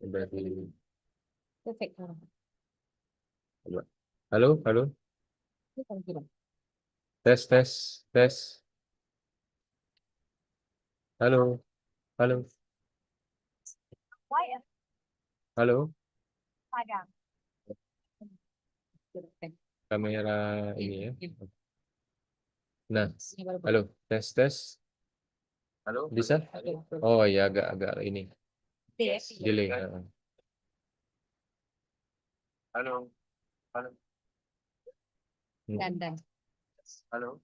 Berarti Perfect. coba. Halo, halo. Tes, tes, tes. Halo, halo, halo. Kamera ini ya. Nah, halo, tes, tes. Halo, bisa? Oh iya, agak ini delay. Halo, halo. Dan. Halo.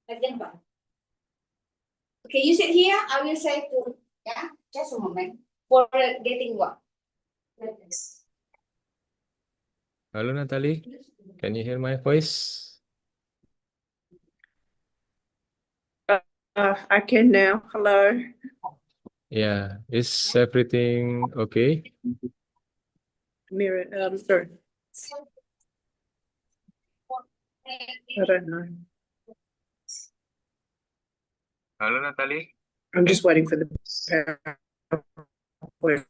Again, one. Okay, you sit here. I will say to, yeah, just a moment. For getting what? Hello, Natalie. Can you hear my voice? I can now. Hello. Yeah. Is everything okay? Mirror, sorry, I don't know. Hello, Natalie. I'm just waiting for the PowerPoint.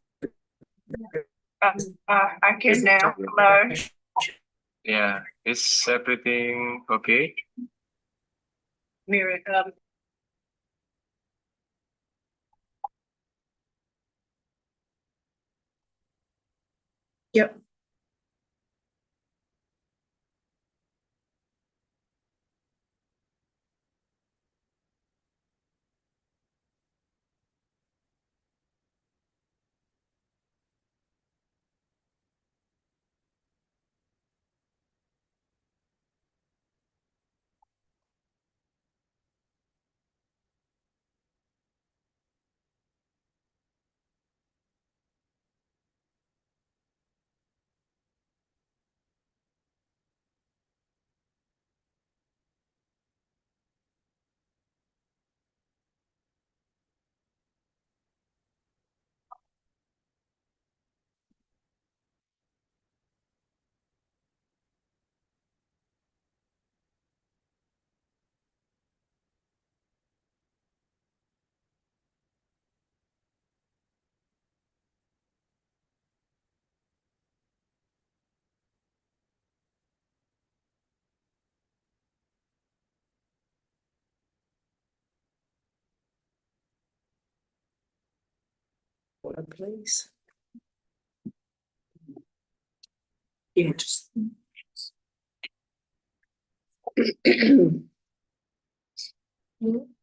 I can now. Hello. Yeah. Is everything okay? Mirror, yep. Water, please. Yeah, just.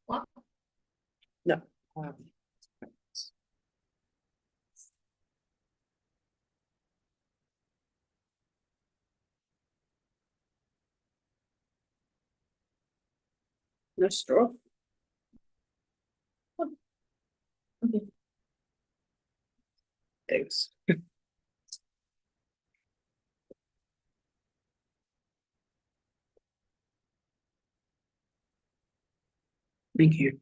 What? No. No straw. Okay. Thanks. Thank you.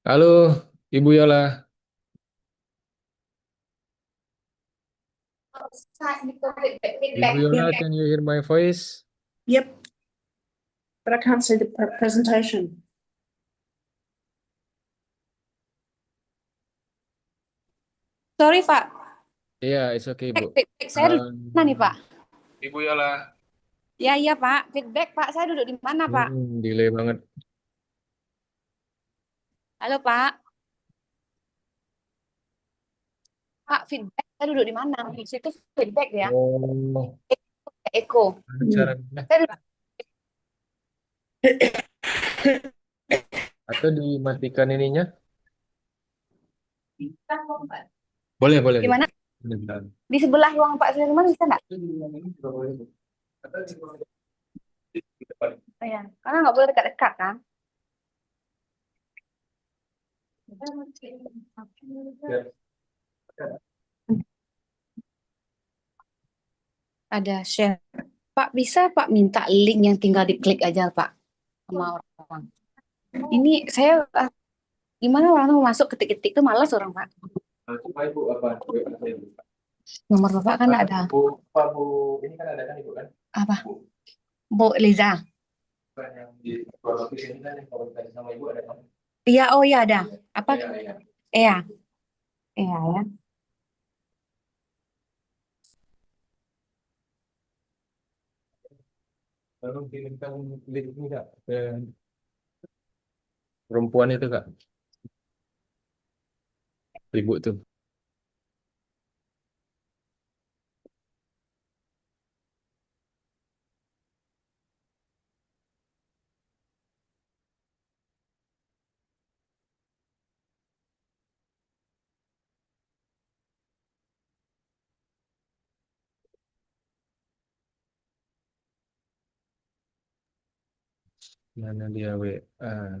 Halo, Ibu Yola. Ibu Feedback. Yola, can you hear my voice? Yep. But I can't see the presentation. Sorry, Pak. Iya, it's okay, Bu. Feedback saya duduk di mana nih, Pak? Ibu Yola. Ya, iya, Pak. Feedback, Pak. Saya duduk di mana, Pak? Delay banget. Halo, Pak. Pak, feedback. Saya duduk di mana? Di situ feedback ya. Oh, Eko. mana caranya? Saya duduk Atau dimatikan ininya? di Boleh, boleh, Bu. mana? Bentar. Di sebelah ruang Pak Sulaiman bisa nggak? Oh, ya. Karena nggak boleh dekat-dekat, kan? Ya. Ada share. Pak, bisa Pak minta link yang tinggal diklik aja, Pak, sama orang. Ini saya gimana orang tuh mau masuk ketik-ketik tuh malas orang, Pak. Coba Ibu apa? Nomor Bapak kan ada. Bu, ini kan ada kan Ibu kan? Apa? Bu Liza. Bukan yang di produk ini kan yang komunikasi sama Ibu ada kan? Iya, oh iya ada. Apa? Iya, iya. Iya, iya ya. Tolong kirimkan link ini Kak ke perempuan itu Kak. Ibu tuh. Mana dia WA?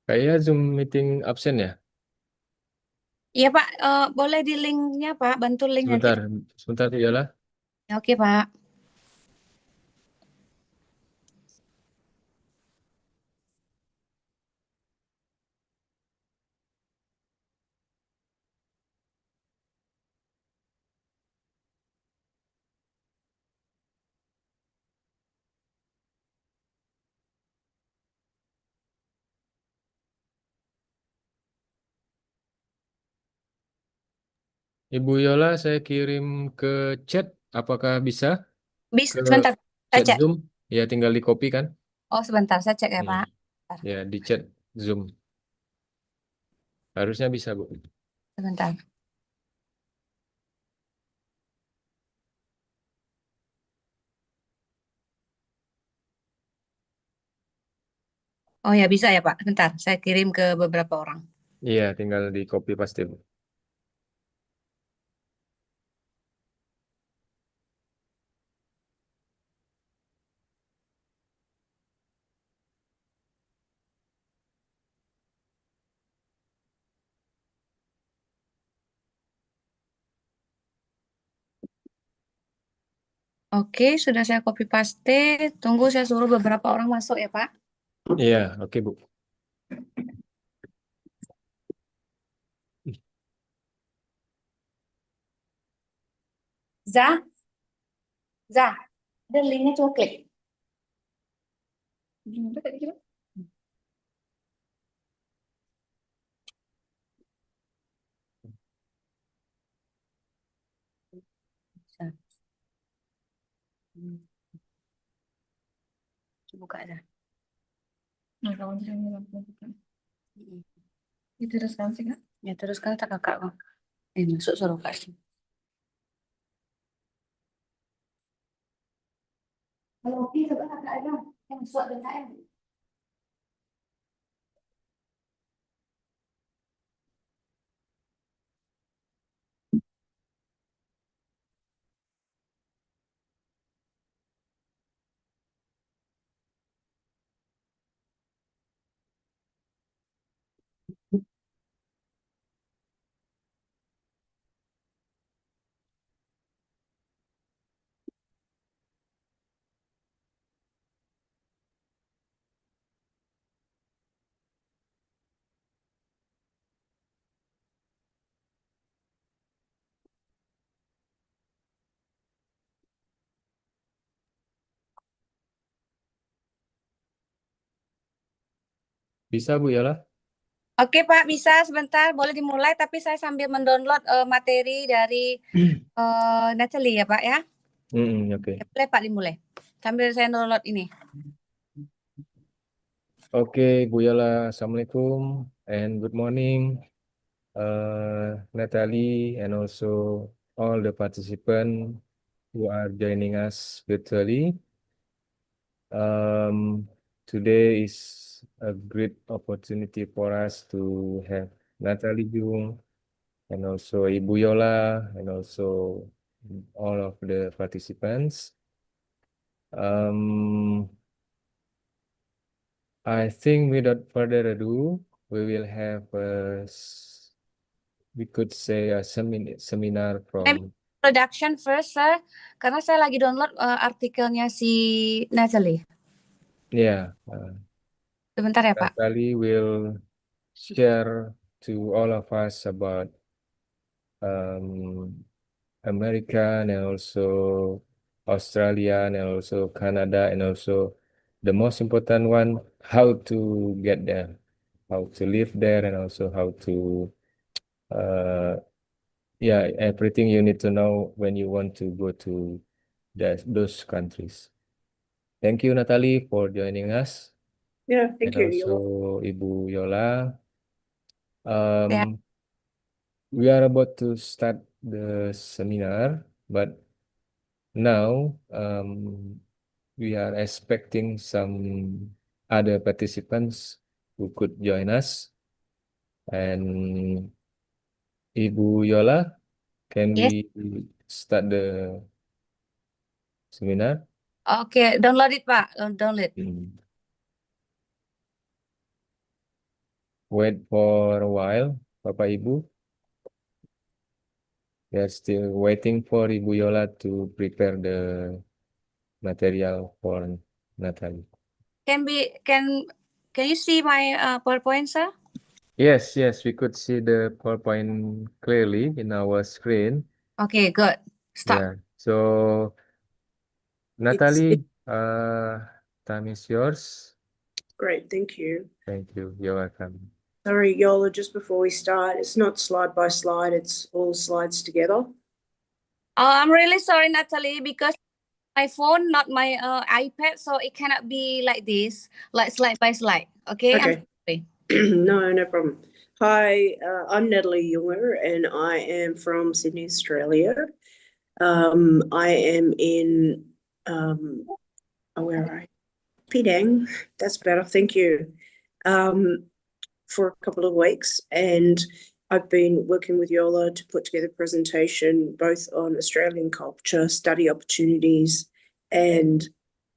Kayaknya Zoom meeting absen ya? Iya Pak, boleh di linknya Pak, bantu link nanti. Sebentar, sebentar iyalah. Ya, oke Pak. Ibu Yola, saya kirim ke chat. Apakah bisa Bis, ke sebentar, saya chat cek. Zoom? Ya, tinggal di copy kan? Oh sebentar, saya cek ya Hmm. Pak. Bentar, Ya, di chat Zoom. Harusnya bisa, Bu. sebentar. Oh ya bisa ya Pak, sebentar. Saya kirim ke beberapa orang. Iya, tinggal di copy pasti, Bu. Oke, sudah saya copy paste. Tunggu saya suruh beberapa orang masuk ya Pak. Iya, oke, Bu. Za, Za, ada linknya coba klik. Gimana tadi coba? Bisa. Coba buka aja. Nah, kalau misalnya buka. Diteruskan sih kak? Ya teruskan kata kakak kok. Masuk suruh kasih. Kalau oke coba kakak aja. Yang suat dengan saya. Bisa Bu Yola? Oke Pak, bisa sebentar, boleh dimulai, tapi saya sambil mendownload materi dari Natalie ya Pak ya. Oke. Boleh Pak dimulai. Sambil saya download ini. Oke, Bu Yola, Assalamualaikum and good morning, Natalie, and also all the participants who are joining us virtually. Today is a great opportunity for us to have Natalie Jung and also Ibu Yola and also all of the participants. I think without further ado, we will have we could say a seminar Maybe from production first, sir, karena saya lagi download artikelnya si Natalie. yeah. Sebentar ya Pak. Natalie will share to all of us about America and also Australia and also Canada and also the most important one, how to get there, how to live there and also how to yeah, everything you need to know when you want to go to those countries. Thank you, Natalie, for joining us. Yeah, thank And you, also Yola. Ibu Yola. Ya. We are about to start the seminar, but now we are expecting some other participants who could join us. And Ibu Yola, can Yes. we start the seminar? Oke, download it Pak. Download. Wait for a while, Bapak Ibu. We are still waiting for Ibu Yola to prepare the material for Natalie. Can you see my PowerPoint, sir? Yes, we could see the PowerPoint clearly in our screen. Okay, good. Start. Yeah. So Natalie, time is yours. Great, thank you. Thank you. You're welcome. Sorry, Yola, just before we start, it's not slide by slide, it's all slides together. I'm really sorry, Natalie, because my phone, not my iPad, so it cannot be like this, like slide by slide. Okay, I'm Okay. sorry. No problem. Hi, I'm Natalie Junger and I am from Sydney, Australia. I am in, where are I? Penang. That's better, thank you. For a couple of weeks, and I've been working with Yola to put together a presentation both on Australian culture, study opportunities, and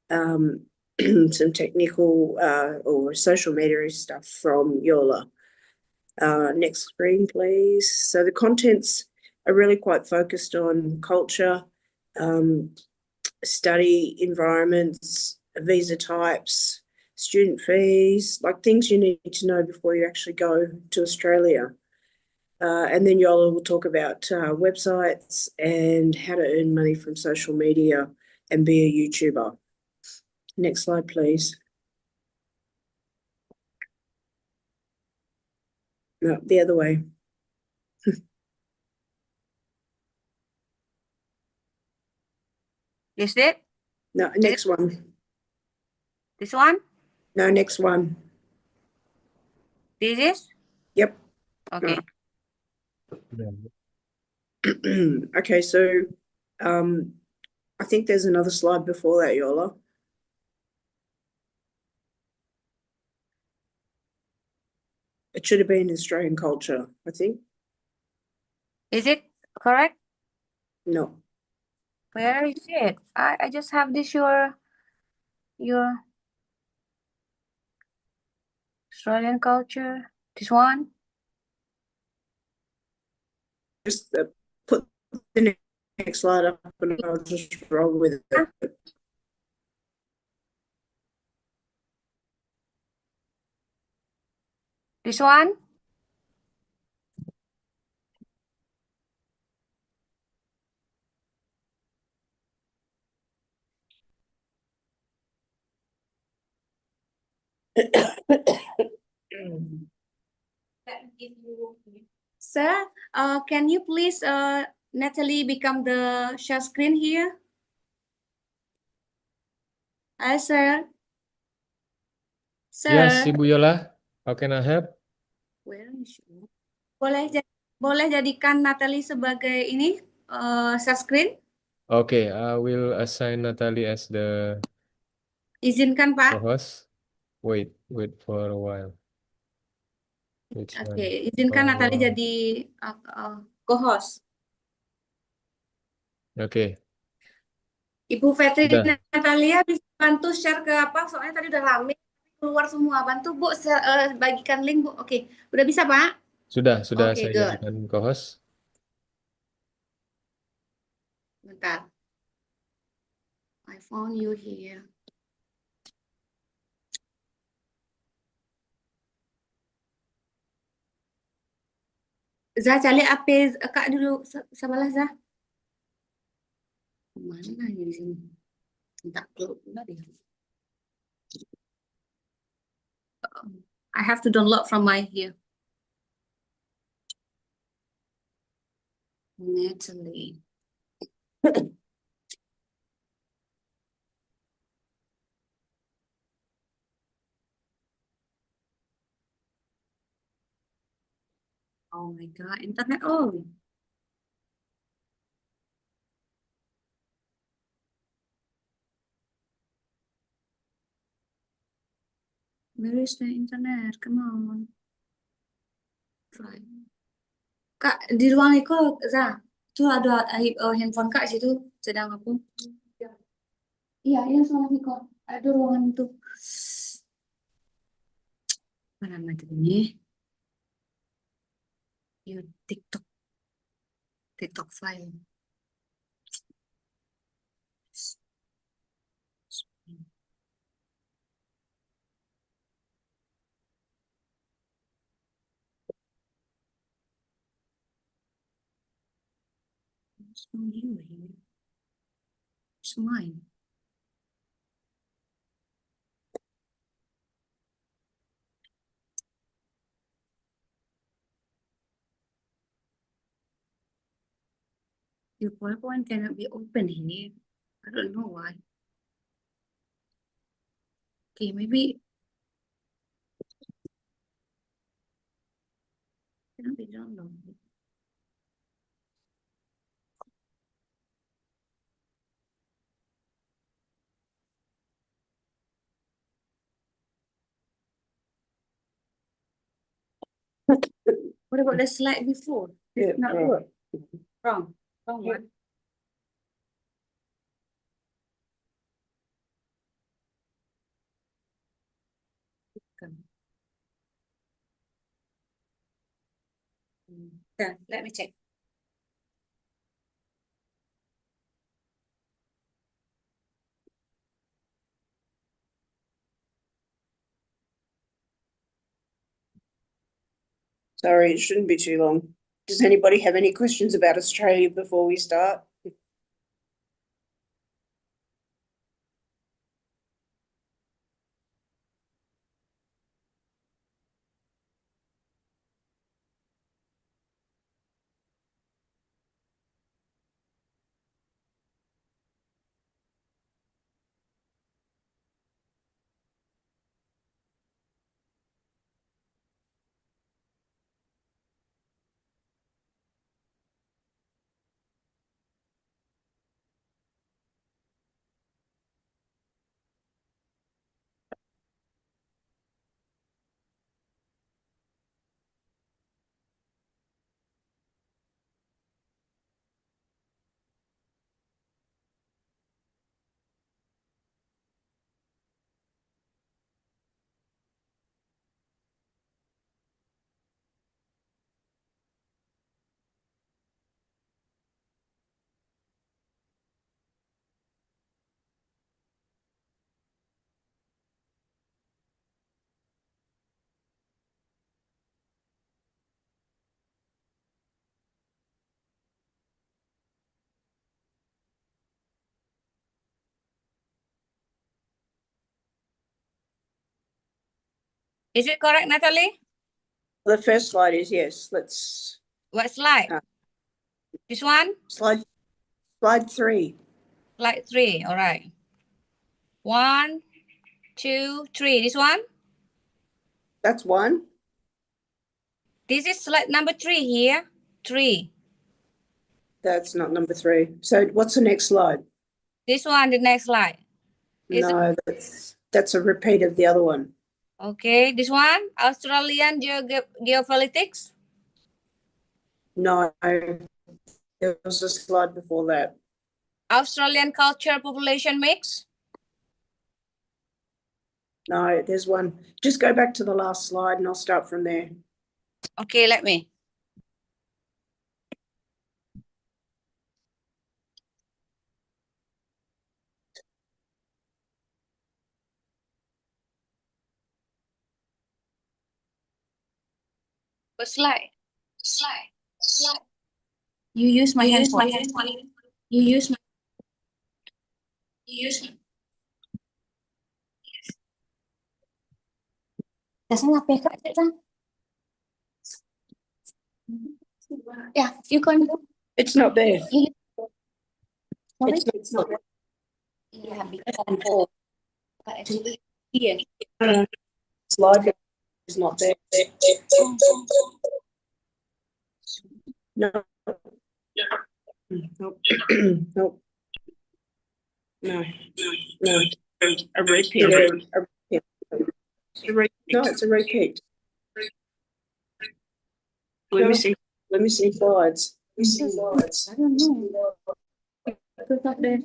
some technical or social media stuff from Yola. Next screen, please. So the contents are really quite focused on culture, study environments, visa types, student fees, like things you need to know before you actually go to Australia. And then Yola will talk about websites and how to earn money from social media and be a YouTuber. Next slide, please. No, the other way. Is it No, next one. this one? No, next one. This is? Yep. Okay. Okay, so I think there's another slide before that, Yola. It should have been Australian culture, I think. Is it correct? No. Where is it? I just have this your Australian culture. This one? Just put the next slide up and I'll just roll with it. This one? Sir, can you please, Natalie, become the share screen here? Hi, sir. Yes, Sir, Ibu Yola, how can I help? where is you? Boleh jadikan Natalie sebagai ini share screen? Okay, I will assign Natalie as the Izinkan, Pak. co-host. Wait for a while. Which Oke, one? izinkan Natalie Oh, jadi co-host. Oke, Ibu Fetri sudah, Natalia bisa bantu share ke apa? Soalnya tadi udah rame keluar semua. Bantu Bu bagikan link Bu. Oke, udah bisa Pak? sudah Oke, saya good. jadikan co-host. Bentar. I found you here. Zah cari AP Kak dulu. Sabarlah Zah. Mana ini di sini? Minta keluar deh. I have to download from my here. Natalie. Oh my God, internet. Oh, where is the internet? Come on. Try. Kak, di ruang itu, Zah, itu ada handphone Kak situ, sedang aku. Iya, iya sama Niko. Ada ruangan itu. Mana namanya? Ya, TikTok file. It's not you here. It's mine. Your PowerPoint cannot be open here. I don't know why. Okay, maybe cannot be downloaded. What about the slide before? Did it not work? Wrong. Wrong one. Okay, let me check. Sorry, it shouldn't be too long. Does anybody have any questions about Australia before we start? Is it correct, Natalie? The first slide is yes. Let's What slide? This one? slide 3. Slide 3. All right. 1, 2, 3. This one? That's 1. This is slide number 3 here. 3. That's not number 3. So what's the next slide? This one, the next slide. Is No, that's a repeat of the other one. Okay, this one, Australian geopolitics. No, there was a slide before that. Australian culture population mix. No, there's one. Just go back to the last slide and I'll start from there. Okay, let me. Slide. You use my handphone. You use my. Biasanya apa ya, Kak? Yeah, you can do. It's not there. Sorry? It's not there. Yeah, because I'm full. But actually, here. Slide is not there. No. Nope. Nope. No. A repeat. No, it's a repeat. Let me see slides. I don't know. It's not there.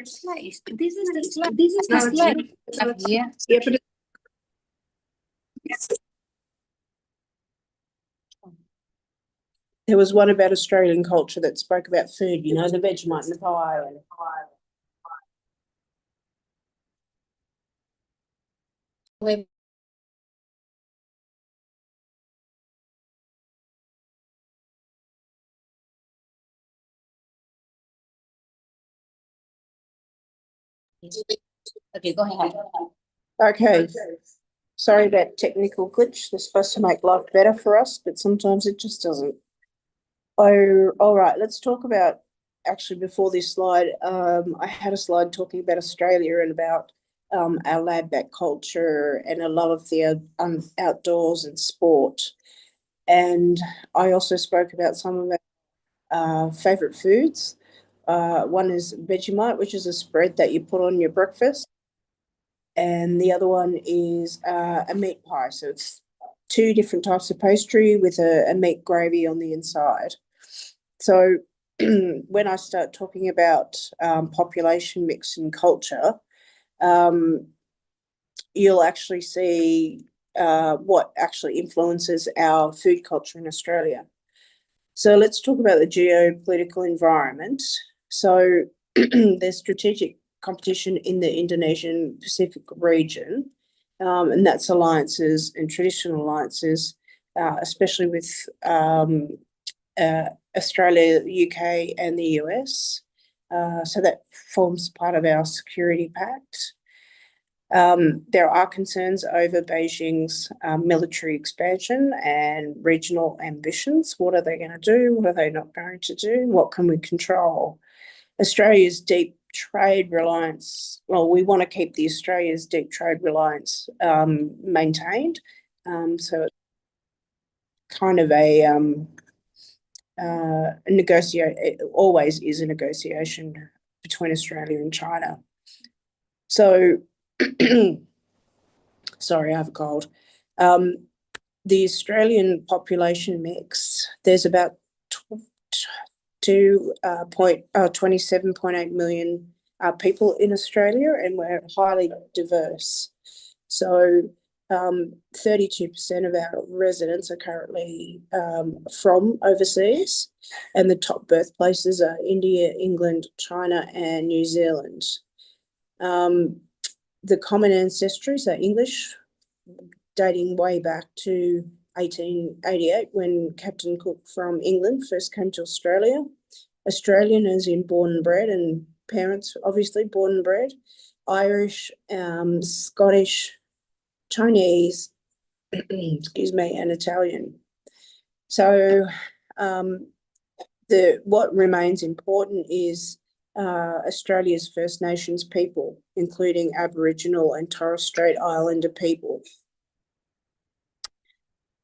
Slide. This is the slide. This is the slide. Yeah. Yeah, but there was one about Australian culture that spoke about food, you know, the Vegemite and the pie. Wait. Okay, go ahead. Okay. Sorry about technical glitch. They're supposed to make life better for us, but sometimes it just doesn't. Oh, all right. Let's talk about, actually, before this slide, I had a slide talking about Australia and about our laid-back culture and a love of the outdoors and sport. And I also spoke about some of our favourite foods. One is Vegemite, which is a spread that you put on your breakfast. And the other one is a meat pie. So it's 2 different types of pastry with a meat gravy on the inside. So when I start talking about population mix and culture, you'll actually see what actually influences our food culture in Australia. So let's talk about the geopolitical environment. So there's strategic competition in the Indonesian Pacific region, and that's alliances and traditional alliances, especially with Australia, the UK and the US. So that forms part of our security pact. There are concerns over Beijing's military expansion and regional ambitions. What are they going to do? What are they not going to do? What can we control? Australia's deep trade reliance, well, we want to keep the Australia's deep trade reliance maintained. So it's kind of it always is a negotiation between Australia and China. So, sorry, I have a cold. The Australian population mix, there's about 27.8 million people in Australia, and we're highly diverse. So 32% of our residents are currently from overseas, and the top birthplaces are India, England, China, and New Zealand. The common ancestries are English, dating way back to 1888 when Captain Cook from England first came to Australia. Australian as in born and bred, and parents obviously born and bred. Irish, Scottish, Chinese, excuse me, and Italian. So what remains important is Australia's First Nations people, including Aboriginal and Torres Strait Islander people.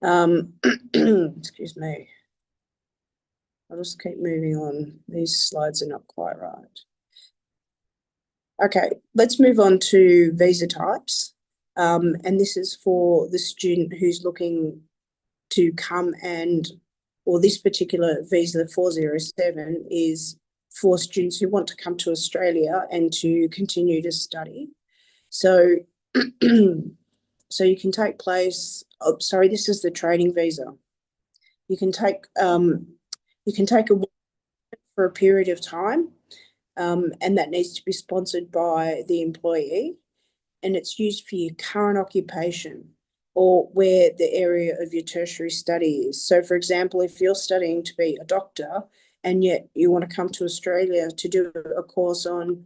Excuse me. I'll just keep moving on. These slides are not quite right. Okay, let's move on to visa types. And this is for the student who's looking to come or this particular visa 407 is for students who want to come to Australia and to continue to study. So, so you can take place, this is the training visa. You can take a for a period of time, and that needs to be sponsored by the employee, and it's used for your current occupation or where the area of your tertiary study is. So, for example, if you're studying to be a doctor and yet you want to come to Australia to do a course on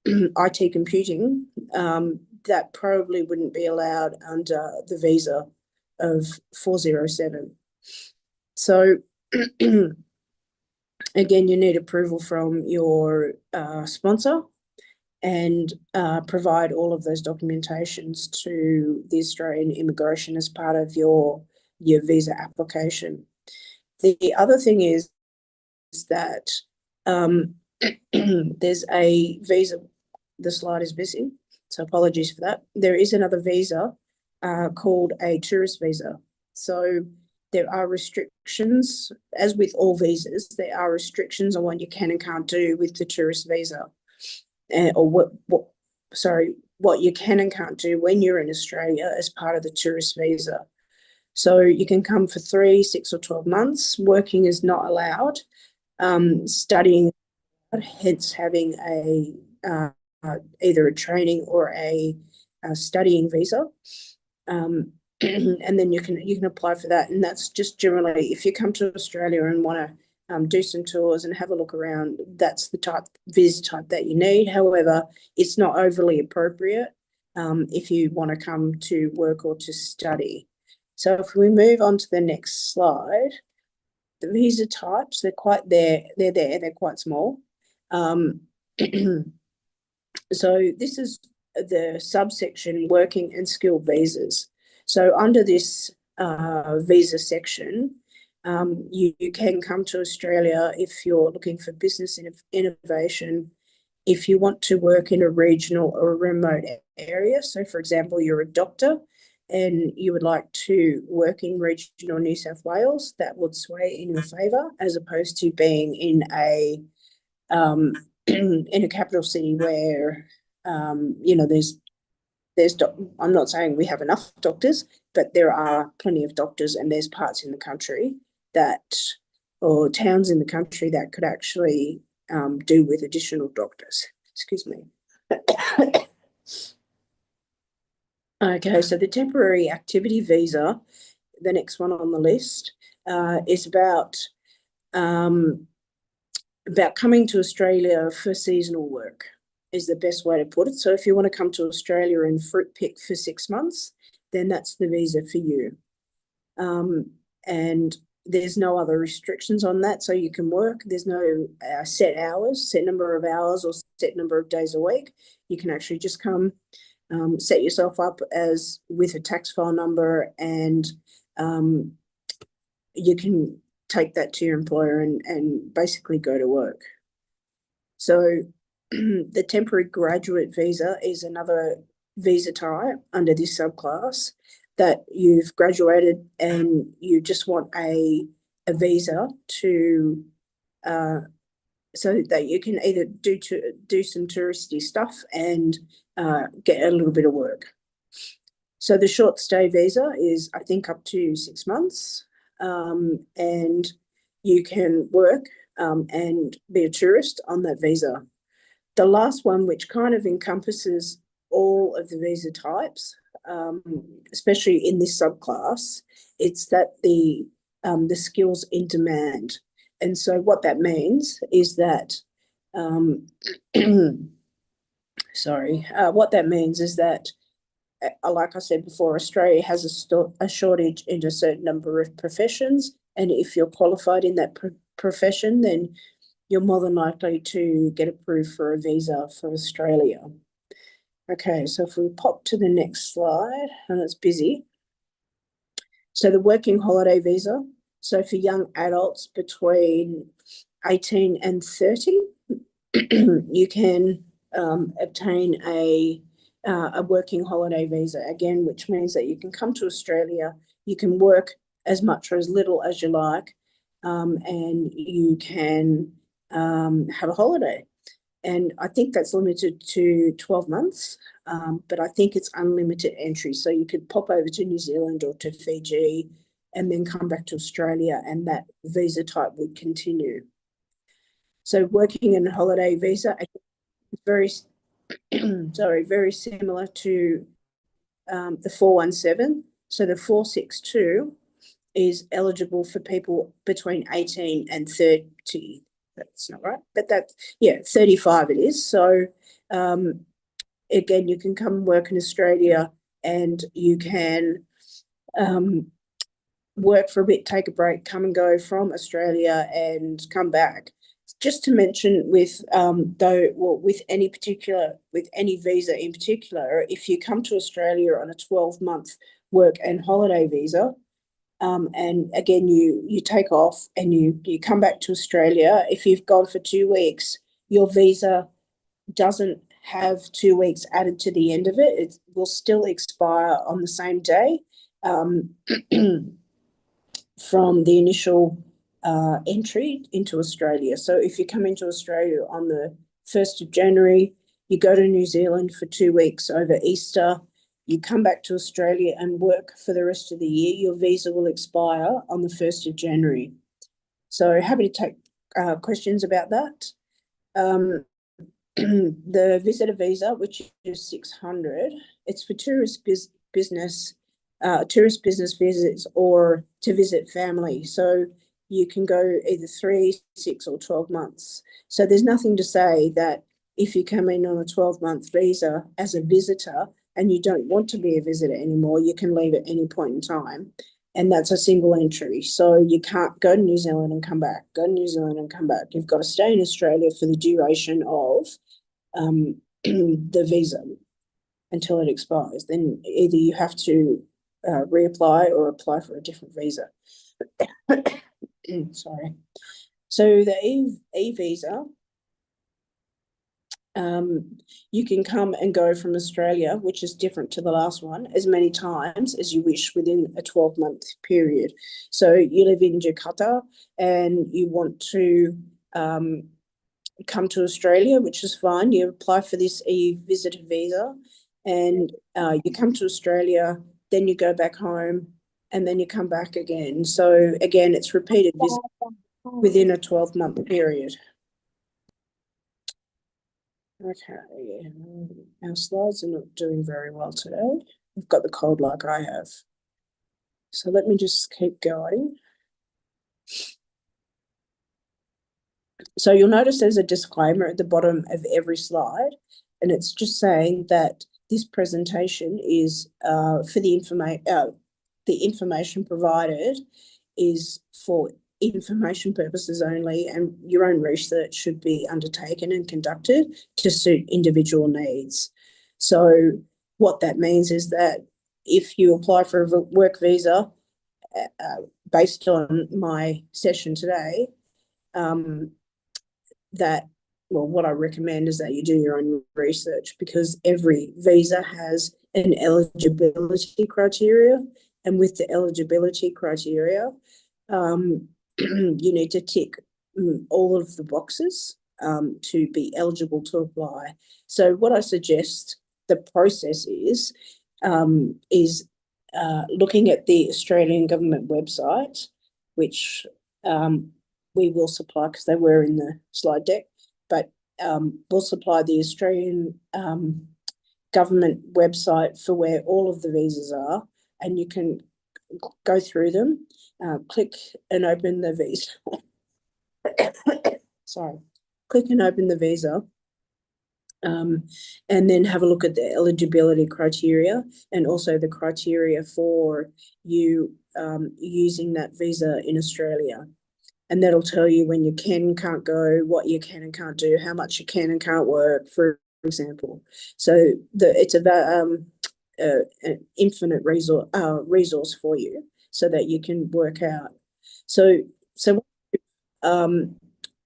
IT computing, that probably wouldn't be allowed under the visa of 407. So, again, you need approval from your sponsor and provide all of those documentations to the Australian Immigration as part of your visa application. The other thing is that there's a visa, the slide is busy, so apologies for that. There is another visa called a tourist visa. So there are restrictions, as with all visas, there are restrictions on what you can and can't do with the tourist visa. Or what you can and can't do when you're in Australia as part of the tourist visa. So you can come for 3, 6 or 12 months. Working is not allowed. Studying, hence having either a training or a studying visa. And then you can apply for that. And that's just generally, if you come to Australia and want to do some tours and have a look around, that's the visa type that you need. However, it's not overly appropriate if you want to come to work or to study. So if we move on to the next slide, the visa types, they're quite they're quite small. So this is the subsection working and skilled visas. So under this visa section, you can come to Australia if you're looking for business innovation, if you want to work in a regional or a remote area. So, for example, you're a doctor and you would like to work in regional New South Wales, that would sway in your favour, as opposed to being in a in a capital city where I'm not saying we have enough doctors, but there are plenty of doctors, and there's parts in the country or towns in the country that could actually do with additional doctors. Excuse me. Okay, so the temporary activity visa, the next one on the list, is about coming to Australia for seasonal work, is the best way to put it. So if you want to come to Australia and fruit pick for 6 months, then that's the visa for you. And there's no other restrictions on that, so you can work. There's no set number of hours or set number of days a week. You can actually just come, set yourself up as with a tax file number, and you can take that to your employer and basically go to work. So the temporary graduate visa is another visa type under this subclass, that you've graduated and you just want a visa to so that you can either do some touristy stuff and get a little bit of work. So the short stay visa is, I think, up to 6 months, and you can work and be a tourist on that visa. The last one, which kind of encompasses all of the visa types, especially in this subclass, it's that the skills in demand. And so what that means is that, what that means is that like I said before, Australia has a shortage in a certain number of professions, and if you're qualified in that profession, then you're more than likely to get approved for a visa for Australia. Okay, so if we pop to the next slide, and it's busy. So the working holiday visa, so for young adults between 18 and 30, you can obtain a working holiday visa, again, which means that you can come to Australia, you can work as much or as little as you like, and you can have a holiday. And I think that's limited to 12 months, but I think it's unlimited entry. So you could pop over to New Zealand or to Fiji and then come back to Australia, and that visa type would continue. So working in a holiday visa is very, very similar to the 417. So the 462 is eligible for people between 18 and 30. That's not right, but that's, yeah, 35 it is. So again, you can come and work in Australia, and you can work for a bit, take a break, come and go from Australia and come back. Just to mention with with any visa in particular, if you come to Australia on a 12-month work and holiday visa, and again you take off and you come back to Australia, if you've gone for 2 weeks, your visa doesn't have 2 weeks added to the end of it. It will still expire on the same day from the initial entry into Australia. So if you come into Australia on the 1st of January, you go to New Zealand for 2 weeks over Easter, you come back to Australia and work for the rest of the year, your visa will expire on the 1st of January. So happy to take questions about that. The visitor visa, which is 600, it's for tourist business visits or to visit family. So you can go either 3, 6 or 12 months. So there's nothing to say that if you come in on a 12-month visa as a visitor and you don't want to be a visitor anymore, you can leave at any point in time. And that's a single entry. So you can't go to New Zealand and come back, go to New Zealand and come back. You've got to stay in Australia for the duration of the visa until it expires. Then either you have to reapply or apply for a different visa. Sorry. So the e-visa, you can come and go from Australia, which is different to the last one, as many times as you wish within a 12-month period. So you live in Jakarta and you want to come to Australia, which is fine. You apply for this e-visitor visa and you come to Australia, then you go back home and then you come back again. So again, it's repeated visit within a 12-month period. Okay, our slides are not doing very well today. We've got the cold like I have. So let me just keep going. So you'll notice there's a disclaimer at the bottom of every slide, and it's just saying that this presentation is for the information provided is for information purposes only, and your own research should be undertaken and conducted to suit individual needs. So what that means is that if you apply for a work visa based on my session today, what I recommend is that you do your own research, because every visa has an eligibility criteria, and with the eligibility criteria, you need to tick all of the boxes to be eligible to apply. So what I suggest the process is looking at the Australian government website, which we will supply because they were in the slide deck, but we'll supply the Australian government website for where all of the visas are, and you can go through them, click and open the visa. Sorry, click and open the visa, and then have a look at the eligibility criteria and also the criteria for you using that visa in Australia. And that'll tell you when you can and can't go, what you can and can't do, how much you can and can't work, for example. So it's an infinite resource for you so that you can work out. So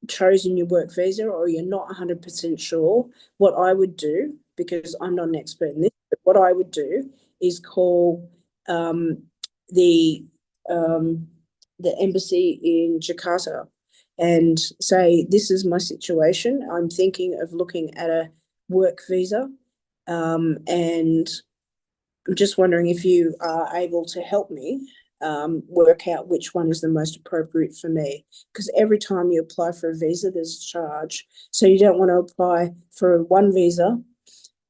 chosen your work visa or you're not 100% sure, what I would do, because I'm not an expert in this, but what I would do is call the embassy in Jakarta and say, this is my situation. I'm thinking of looking at a work visa, and I'm just wondering if you are able to help me work out which one is the most appropriate for me. Because every time you apply for a visa, there's a charge. So you don't want to apply for one visa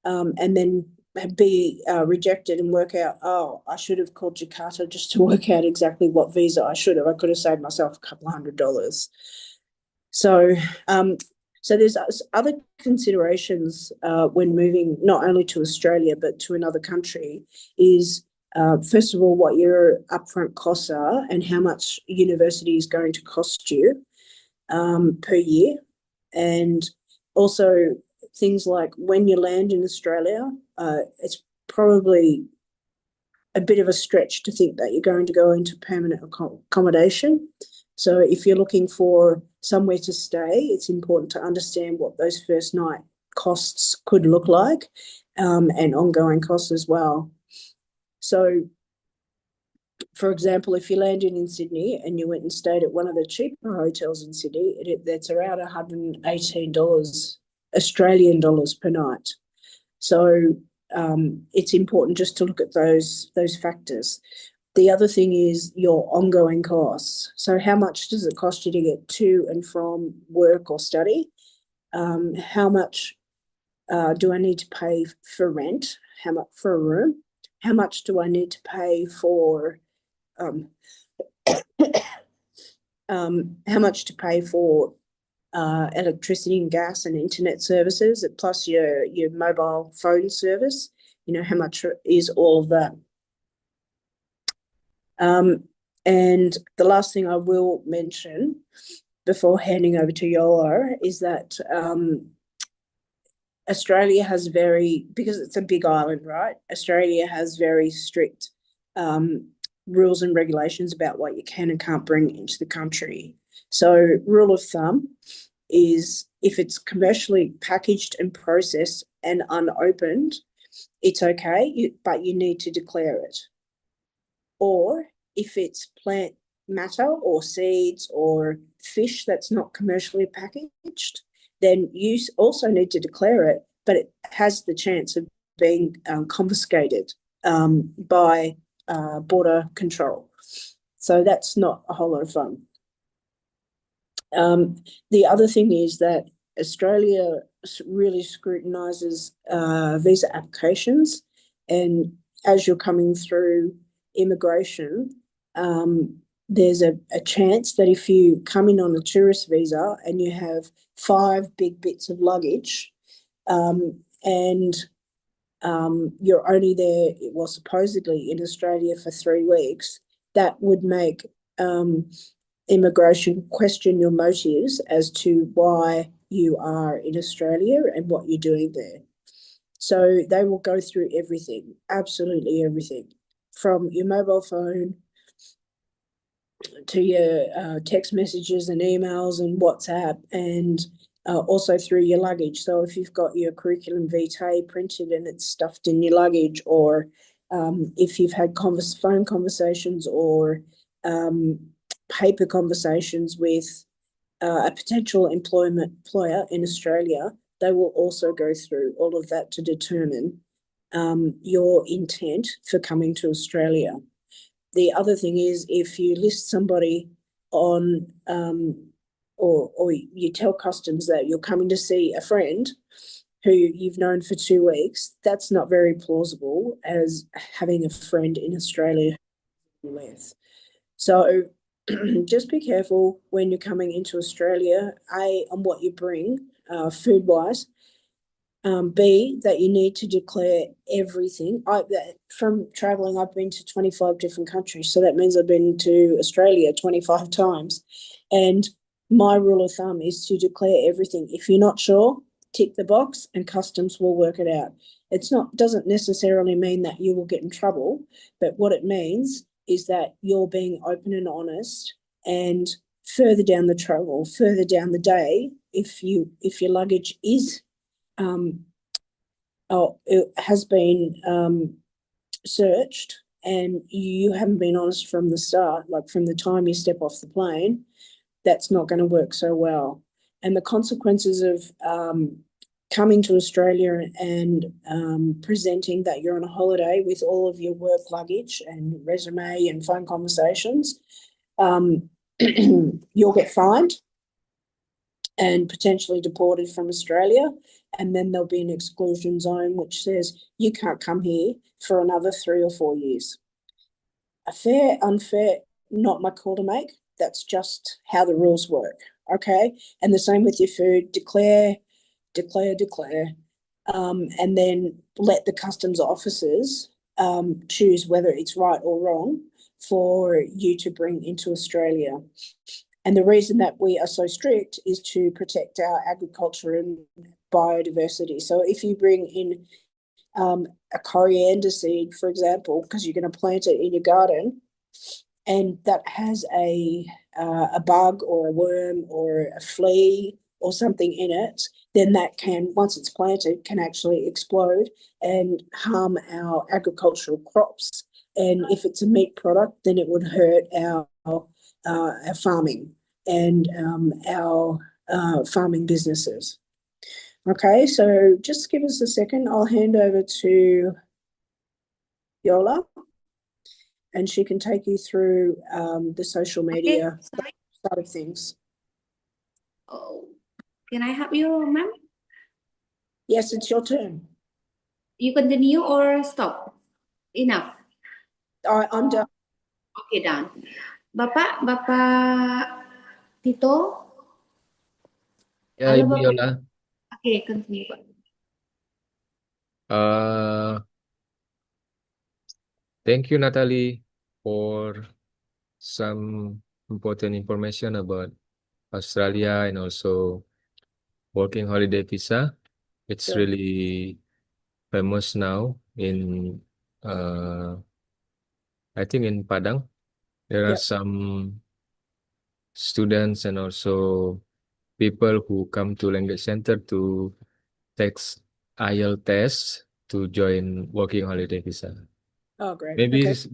and then be rejected and work out, oh, I should have called Jakarta just to work out exactly what visa I should have. I could have saved myself a couple of $100. So there's other considerations when moving not only to Australia but to another country is, first of all, what your upfront costs are and how much university is going to cost you per year. And also things like when you land in Australia, it's probably a bit of a stretch to think that you're going to go into permanent accommodation. So if you're looking for somewhere to stay, it's important to understand what those first night costs could look like, and ongoing costs as well. So, for example, if you landed in Sydney and you went and stayed at one of the cheaper hotels in Sydney, that's around $118 Australian dollars per night. So it's important just to look at those factors. The other thing is your ongoing costs. So how much does it cost you to get to and from work or study? How much do I need to pay for rent? How much for a room? How much do I need to pay for how much to pay for electricity and gas and internet services, plus your mobile phone service? You know, how much is all of that? And the last thing I will mention before handing over to Yola is that Australia has because it's a big island, right? Australia has very strict rules and regulations about what you can and can't bring into the country. So rule of thumb is if it's commercially packaged and processed and unopened, it's okay, but you need to declare it. Or if it's plant matter or seeds or fish that's not commercially packaged, then you also need to declare it, but it has the chance of being confiscated by border control. So that's not a whole lot of fun. The other thing is that Australia really scrutinises visa applications, and as you're coming through immigration, there's a chance that if you come in on a tourist visa and you have 5 big bits of luggage, and you're only there, well, supposedly in Australia for 3 weeks, that would make immigration question your motives as to why you are in Australia and what you're doing there. So they will go through everything, absolutely everything, from your mobile phone to your text messages and emails and WhatsApp, and also through your luggage. So if you've got your curriculum vitae printed and it's stuffed in your luggage, or if you've had phone conversations or paper conversations with a potential employer in Australia, they will also go through all of that to determine your intent for coming to Australia. The other thing is if you list somebody on or you tell customs that you're coming to see a friend who you've known for 2 weeks, that's not very plausible as having a friend in Australia with. So just be careful when you're coming into Australia, on what you bring food-wise, B, that you need to declare everything. From traveling, I've been to 25 different countries, so that means I've been to Australia 25 times. And my rule of thumb is to declare everything. If you're not sure, tick the box and customs will work it out. Doesn't necessarily mean that you will get in trouble, but what it means is that you're being open and honest, and further down the travel, further down the day, if your luggage is it has been searched and you haven't been honest from the start, like from the time you step off the plane, that's not going to work so well. And the consequences of coming to Australia and presenting that you're on a holiday with all of your work luggage and resume and phone conversations, you'll get fined and potentially deported from Australia. And then there'll be an exclusion zone which says you can't come here for another 3 or 4 years. A fair, unfair, not my call to make. That's just how the rules work. Okay. And the same with your food. Declare. And then let the customs officers choose whether it's right or wrong for you to bring into Australia. And the reason that we are so strict is to protect our agriculture and biodiversity. So if you bring in a coriander seed, for example, because you're going to plant it in your garden, and that has a bug or a worm or a flea or something in it, then that can, once it's planted, can actually explode and harm our agricultural crops. And if it's a meat product, then it would hurt our farming and our farming businesses. Okay, so just give us a second. I'll hand over to Yola, and she can take you through the social media side of things. Oh, can I help you, ma'am? Yes, it's your turn. You continue or stop? Enough. I'm done. Okay, done. Bapak Tito. Ya, Halo, Ibu Bapak. Yola. Oke, continue, Pak. Thank you, Natalie, for some important information about Australia and also working holiday visa. It's Sure. really famous now in I think in Padang. There are Yep. some students and also people who come to language center to take IELTS test to join working holiday visa. Oh, great. Maybe Okay.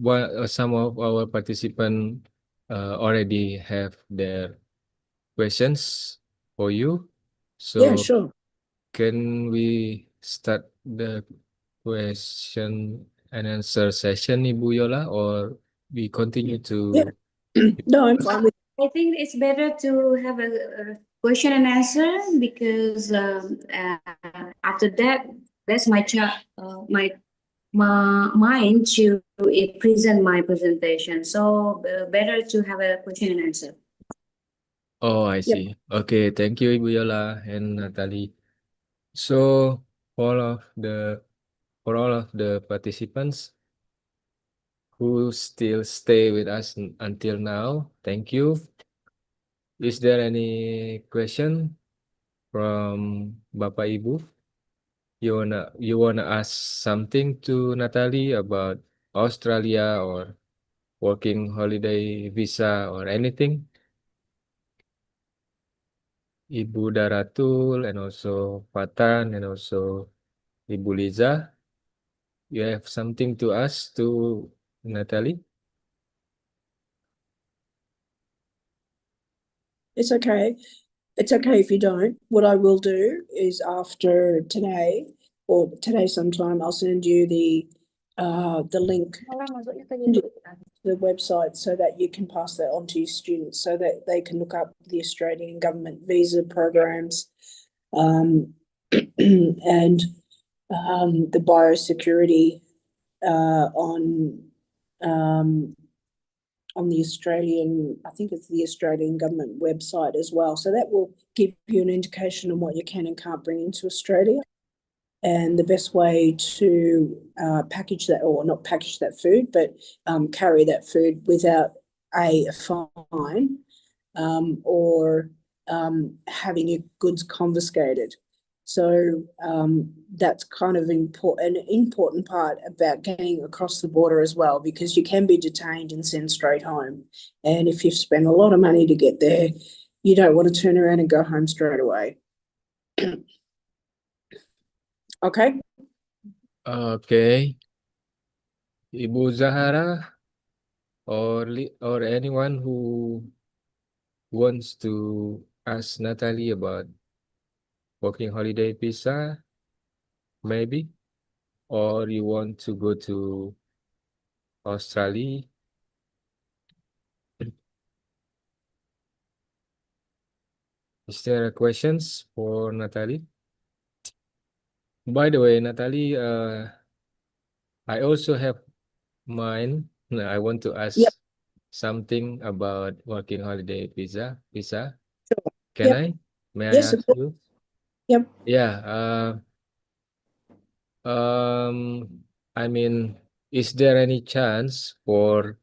some of our participants already have their questions for you. Yeah, So sure. can we start the question and answer session, Ibu Yola, or we continue to? No, I'm fine with I think it's better to have a question and answer because after that, that's my mind to present my presentation. So better to have a question and answer. Oh, I Yep. see. Okay, thank you, Ibu Yola and Natalie. So for all of the participants who still stay with us until now, thank you. Is there any question from Bapak Ibu? You wanna ask something to Natalie about Australia or working holiday visa or anything? Ibu Daratul and also Fatan and also Ibu Liza, you have something to ask to Natalie? It's okay. It's okay if you don't. What I will do is after today or today sometime, I'll send you the link to the website so that you can pass that on to your students so that they can look up the Australian government visa programs and the biosecurity on the Australian, I think it's the Australian government website as well. So that will give you an indication on what you can and can't bring into Australia. And the best way to package that, or not package that food, but carry that food without a fine or having your goods confiscated. So that's kind of an important part about getting across the border as well, because you can be detained and sent straight home. And if you've spent a lot of money to get there, you don't want to turn around and go home straight away. Okay. Okay. Ibu Zahara or anyone who wants to ask Natalie about working holiday visa, maybe, or you want to go to Australia. Is there questions for Natalie? By the way, Natalie, I also have mine. I want to ask Yep. something about working holiday visa. Sure. Can Yep. I? May I Yes, of ask course. you? Yep. Yeah. I mean, is there any chance for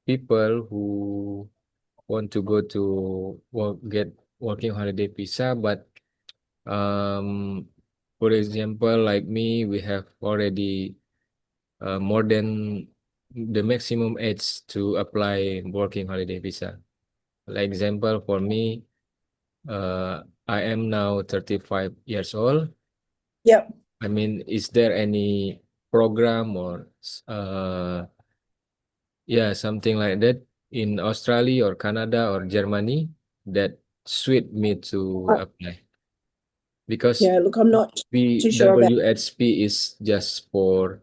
people who want to go to get working holiday visa, but for example, like me, we have already more than the maximum age to apply working holiday visa. Like example, for me, I am now 35 years old. Yep. I mean, is there any program or yeah, something like that in Australia or Canada or Germany that suit me to apply? Because Yeah, look, I'm not too sure about. WHP is just for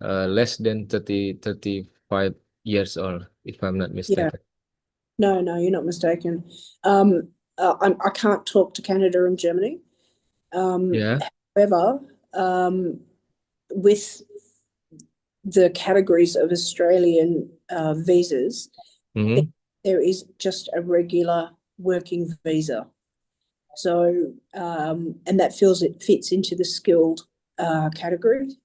less than 35 years old, if I'm not Yeah. mistaken. No, you're not mistaken. I can't talk to Canada and Germany. Yeah. However, with the categories of Australian visas, Mm-hmm. there is just a regular working visa. So, and that fits into the skilled category.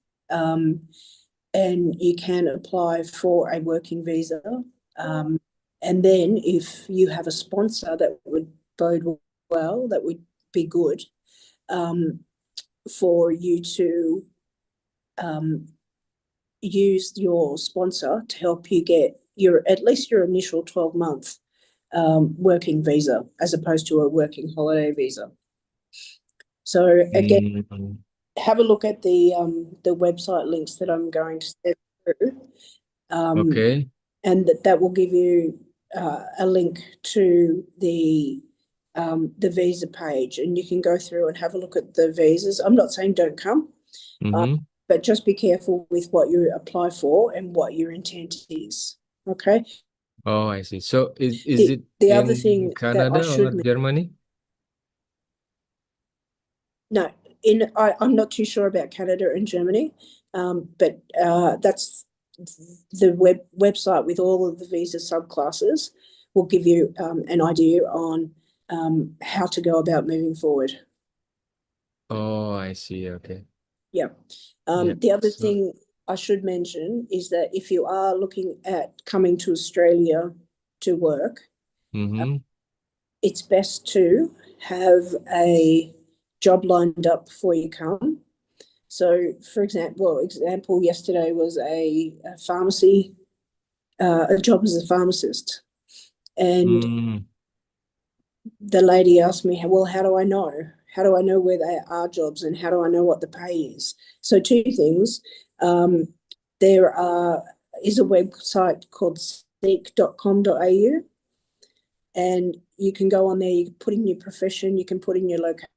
And you can apply for a working visa. And then if you have a sponsor that would bode well, that would be good for you to use your sponsor to help you get at least your initial 12-month working visa, as opposed to a working holiday visa. So again, have a look at the website links that I'm going to send through. Okay. And that will give you a link to the visa page, and you can go through and have a look at the visas. I'm not saying don't come, but just be careful with what you apply for and what your intent is. Okay. Oh, I see. So is it The other in thing that I Canada or should Germany? No, I'm not too sure about Canada and Germany, but that's the website with all of the visa subclasses will give you an idea on how to go about moving forward. Oh, I see. Okay. Yeah. Yeah. The other So, thing I should mention is that if you are looking at coming to Australia to work, it's best to have a job lined up before you come. So, for example, yesterday was a pharmacy, a job as a pharmacist. And the lady asked me, well, how do I know? How do I know where there are jobs, and how do I know what the pay is? So two things. There is a website called seek.com.au, and you can go on there, you can put in your profession, you can put in your location,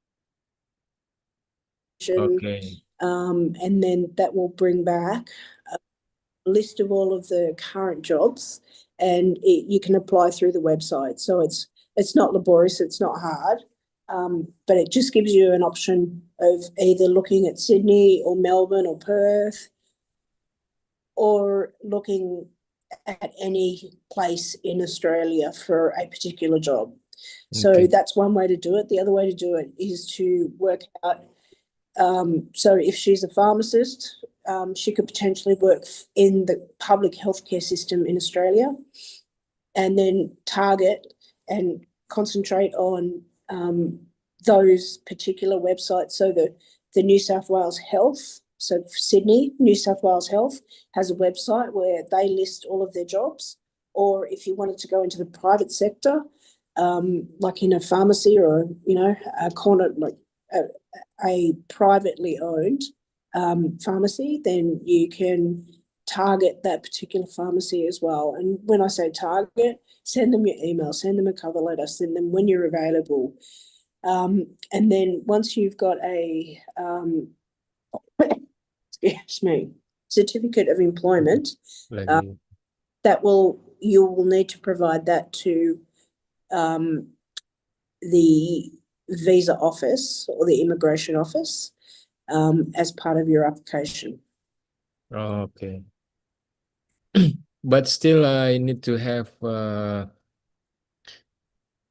okay. And then that will bring back a list of all of the current jobs, and you can apply through the website. So it's not laborious, it's not hard, but it just gives you an option of either looking at Sydney or Melbourne or Perth, or looking at any place in Australia for a particular job. So Okay. that's one way to do it. The other way to do it is to work out So if she's a pharmacist, she could potentially work in the public healthcare system in Australia, and then target and concentrate on those particular websites. So the New South Wales Health, so Sydney, New South Wales Health has a website where they list all of their jobs. Or if you wanted to go into the private sector, like in a pharmacy or, a corner, like a privately owned pharmacy, then you can target that particular pharmacy as well. And when I say target, send them your email, send them a cover letter, send them when you're available. And then once you've got a excuse me, certificate of employment, Lagi. you will need to provide that to the visa office or the immigration office as part of your application. Oh, okay. But still, I need to have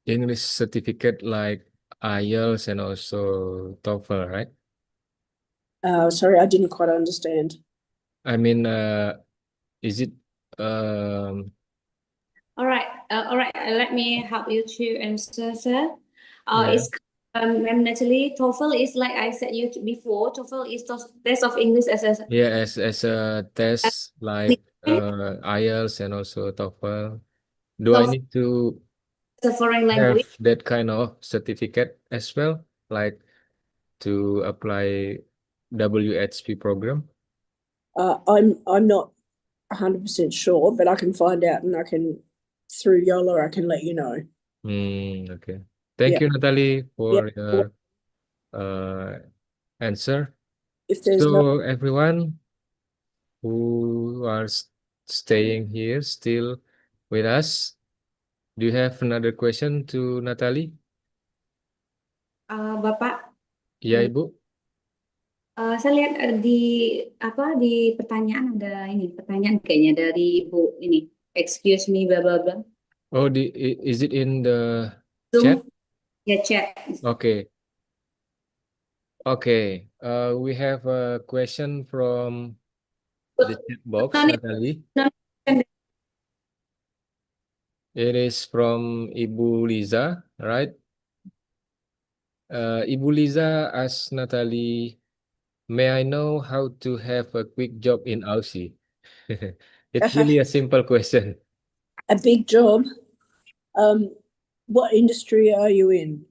English certificate like IELTS and also TOEFL, right? Sorry, I didn't quite understand. I mean, is it All right. Let me help you to answer, sir. yeah, It's Ma'am Natalie. TOEFL is like I said you before. TOEFL is test of English as a as a test like IELTS and also TOEFL. Do I TOEFL need to is a foreign have language. that kind of certificate as well, like to apply WHP program? I'm not 100% sure, but I can find out, and through Yola, I can let you know. Okay. Thank Yeah. you, Natalie, Yeah. for your answer. If there's no, So everyone who are staying here still with us, do you have another question to Natalie? Bapak, Ya, Ibu. saya lihat di pertanyaan ada pertanyaan kayaknya dari Ibu ini. Excuse me, bla bla bla. Oh, is it in the Zoom, chat? ya chat. Okay. Okay. We have a question from the chat box, Natalie. It is from Ibu Liza, right? Ibu Liza asks Natalie, may I know how to have a quick job in Aussie? It's really a simple question. a big job. What industry are you in?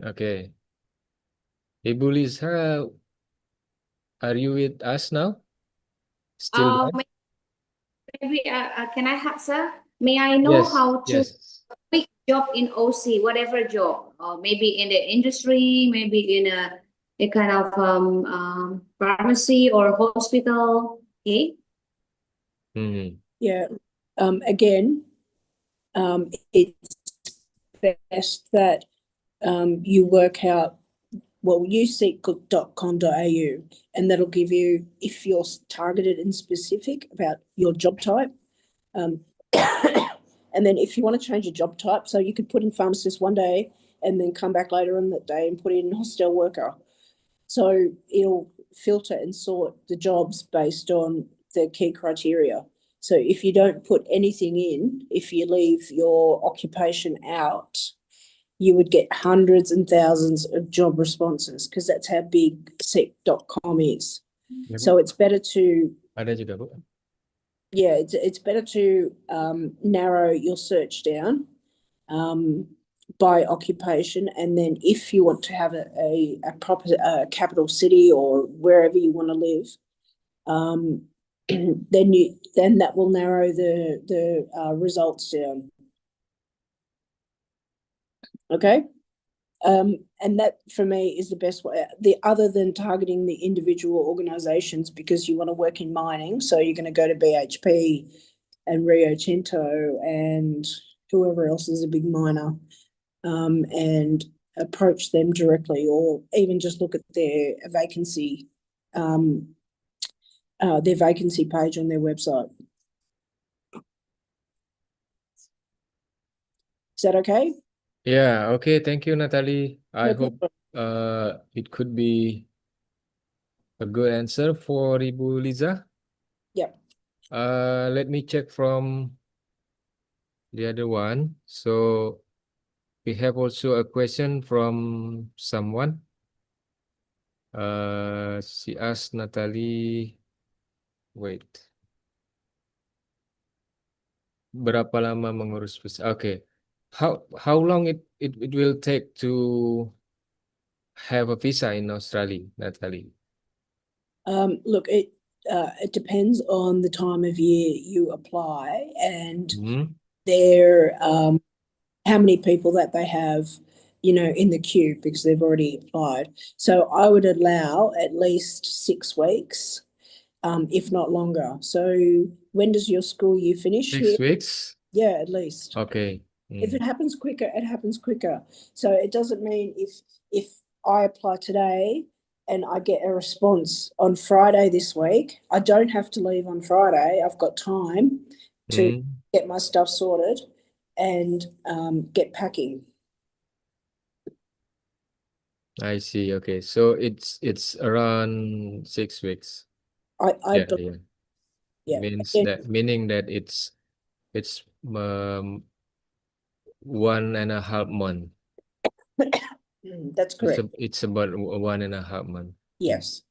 Okay. Ibu Liza, are you with us now? Still there? Maybe can I have, sir? May I know how to Yes. quick job in OC, whatever job, maybe in the industry, maybe in a kind of pharmacy or hospital. Okay. Yeah. Again, it's best that you work out, well, useek.com.au, and that'll give you, if you're targeted and specific about your job type. And then if you want to change your job type, so you could put in pharmacist one day and then come back later on that day and put in hostel worker. So it'll filter and sort the jobs based on the key criteria. So if you don't put anything in, if you leave your occupation out, you would get hundreds and thousands of job responses, because that's how big seek.com is. Ya, Bu. So it's better to, Ada juga, Bu. yeah, it's better to narrow your search down by occupation, and then if you want to have a proper capital city or wherever you want to live, then that will narrow the results down. Okay. And that for me is the best way, other than targeting the individual organizations, because you want to work in mining, so you're going to go to BHP and Rio Tinto and whoever else is a big miner, and approach them directly, or even just look at their vacancy page on their website. Is that okay? Yeah, okay. Thank you, Natalie. I No hope problem. it could be a good answer for Ibu Liza. Yep. Let me check from the other one. So we have also a question from someone. She asked Natalie, wait. Berapa lama mengurus visa? Okay. How long it will take to have a visa in Australia, Natalie? Look, it depends on the time of year you apply and their how many people that they have, in the queue because they've already applied. So I would allow at least 6 weeks, if not longer. So when does your school year finish here? 6 weeks? Yeah, at least. Okay. If it happens quicker, it happens quicker. So it doesn't mean if I apply today and I get a response on Friday this week, I don't have to leave on Friday. I've got time to get my stuff sorted and get packing. I see. Okay. So it's around 6 weeks. I Yeah. yeah. Meaning that it's 1.5 month. That's correct. It's about 1.5 month. Yes.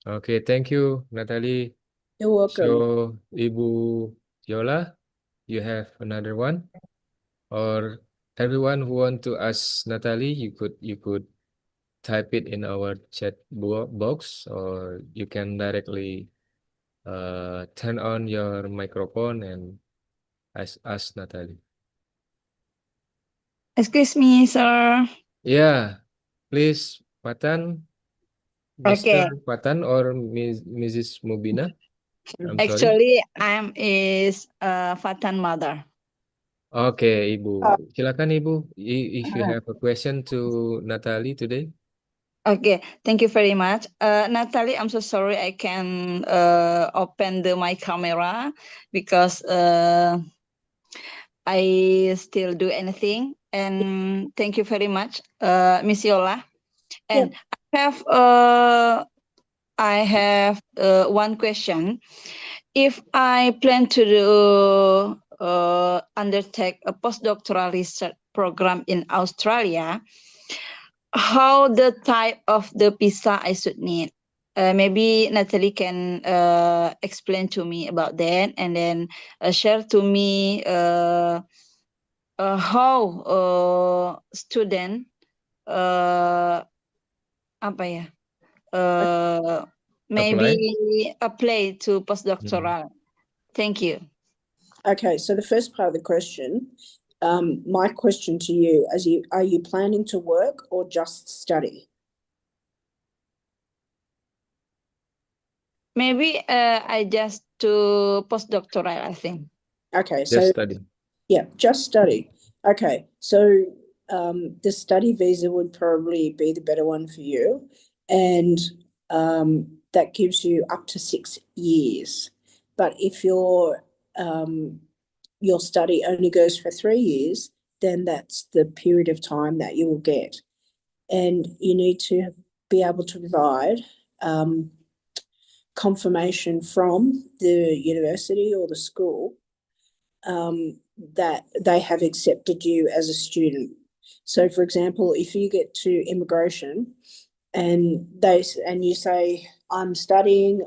Okay, thank you, Natalie. You're welcome. So, Ibu Yola, you have another one? Or everyone who want to ask Natalie, you could type it in our chat box, or you can directly turn on your microphone and ask Natalie. Excuse me, sir. Yeah, please, Patan, Okay. Mr. Patan or Mrs. Mubina. I'm sorry. Actually, I'm is Fatan mother. Okay, Ibu. Silakan, Ibu. If you have a question to Natalie today. Okay, thank you very much. Natalie, I'm so sorry I can open my camera because I still do anything. And thank you very much, Miss Yola. And I have one question. If I plan to undertake a postdoctoral research program in Australia, how the type of the visa I should need? Maybe Natalie can explain to me about that, and then share to me how student apa ya? Maybe apply to postdoctoral. Thank you. Okay, so the first part of the question, my question to you, are you planning to work or just study? Maybe I just do postdoctoral, I think. Okay, Just so study. Yeah, just study. Okay, so the study visa would probably be the better one for you, and that gives you up to 6 years. But if your study only goes for 3 years, then that's the period of time that you will get, and you need to be able to provide confirmation from the university or the school that they have accepted you as a student. So, for example, if you get to immigration and you say, I'm studying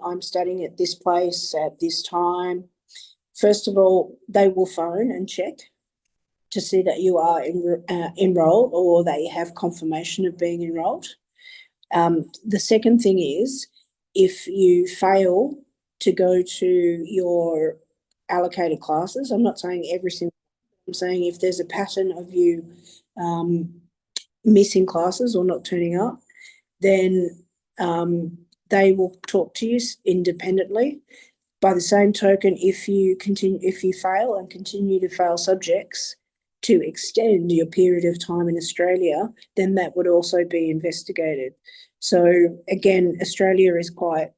at this place at this time, first of all, they will phone and check to see that you are enrolled or that you have confirmation of being enrolled. The second thing is, if you fail to go to your allocated classes, I'm not saying every single, I'm saying if there's a pattern of you missing classes or not turning up, then they will talk to you independently. By the same token, if you fail and continue to fail subjects to extend your period of time in Australia, then that would also be investigated. So again, Australia is quite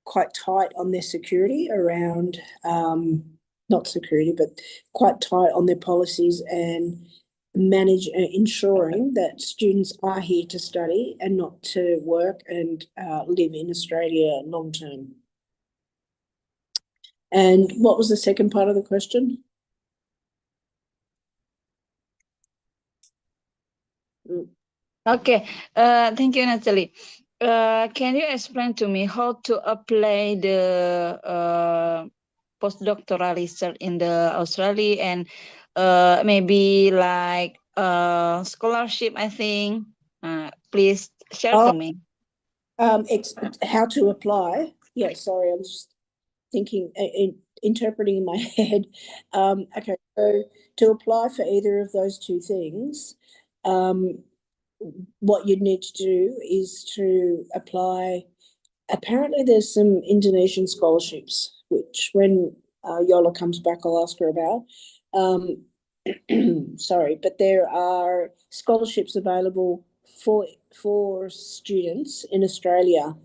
tight on their security around, not security, but quite tight on their policies and manage ensuring that students are here to study and not to work and live in Australia long term. And what was the second part of the question? Okay, thank you, Natalie. Can you explain to me how to apply the postdoctoral research in the Australia and maybe like scholarship, I think. Please share to me. How to apply? Yeah, sorry, I'm just thinking, interpreting in my head. Okay, so to apply for either of those two things, what you'd need to do is to apply. Apparently, there's some Indonesian scholarships, which when Yola comes back, I'll ask her about. Sorry, but there are scholarships available for students in Australia.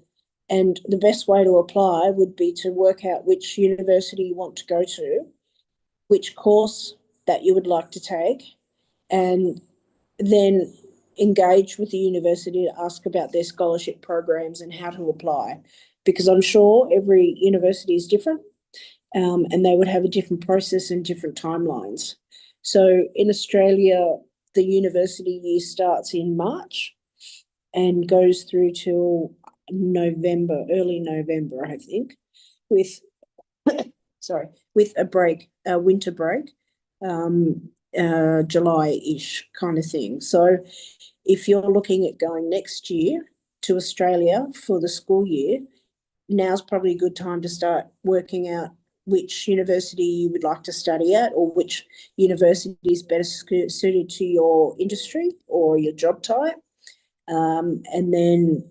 And the best way to apply would be to work out which university you want to go to, which course that you would like to take, and then engage with the university to ask about their scholarship programs and how to apply. Because I'm sure every university is different, and they would have a different process and different timelines. So in Australia, the university year starts in March and goes through till November, early November, I think, with a break, a winter break, July-ish kind of thing. So if you're looking at going next year to Australia for the school year, now's probably a good time to start working out which university you would like to study at, or which university is better suited to your industry or your job type, and then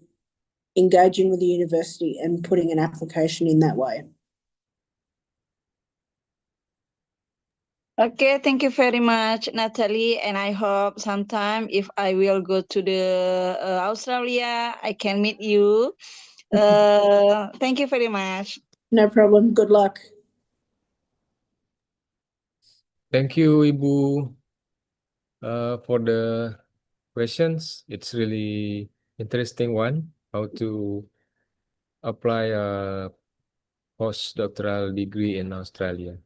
engaging with the university and putting an application in that way. Okay, thank you very much, Natalie. And I hope sometime if I will go to the Australia, I can meet you. Thank you very much. No problem. Good luck. Thank you, Ibu, for the questions. It's really interesting one, how to apply a postdoctoral degree in Australia.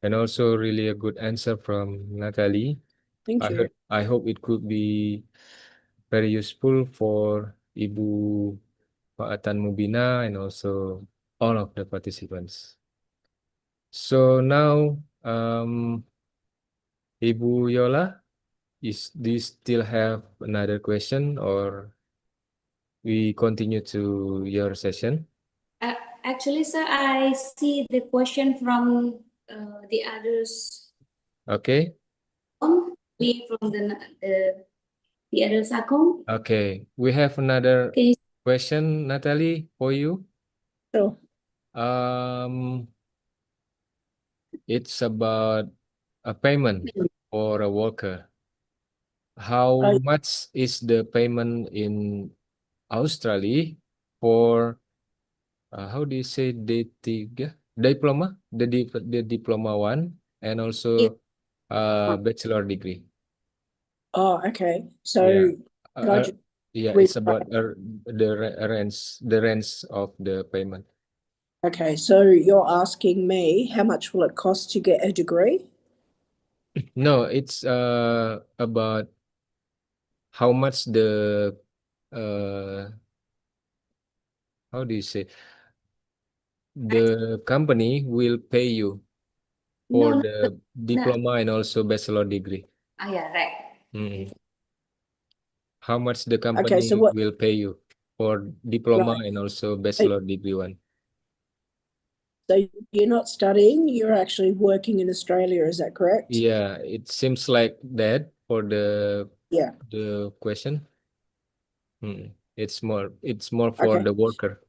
And also really a good answer from Natalie. Thank you. I hope it could be very useful for Ibu Faatan Mubina and also all of the participants. So now, Ibu Yola, do you still have another question or we continue to your session? Actually, sir, I see the question from the others. Okay. From the others account. Okay. We have another Okay. question, Natalie, for you. Sure. It's about a payment for a worker. How much is the payment in Australia for how do you say diploma, the diploma one, and also bachelor degree? Oh, okay. So yeah, it's about the range of the payment. Okay, so you're asking me how much will it cost to get a degree? No, it's about how much the how do you say, the company will pay you for the diploma and also bachelor degree. Yeah, right. How much the company will pay you for diploma and also bachelor degree one? So you're not studying, you're actually working in Australia, is that correct? Yeah, it seems like that for the question. It's more for the worker.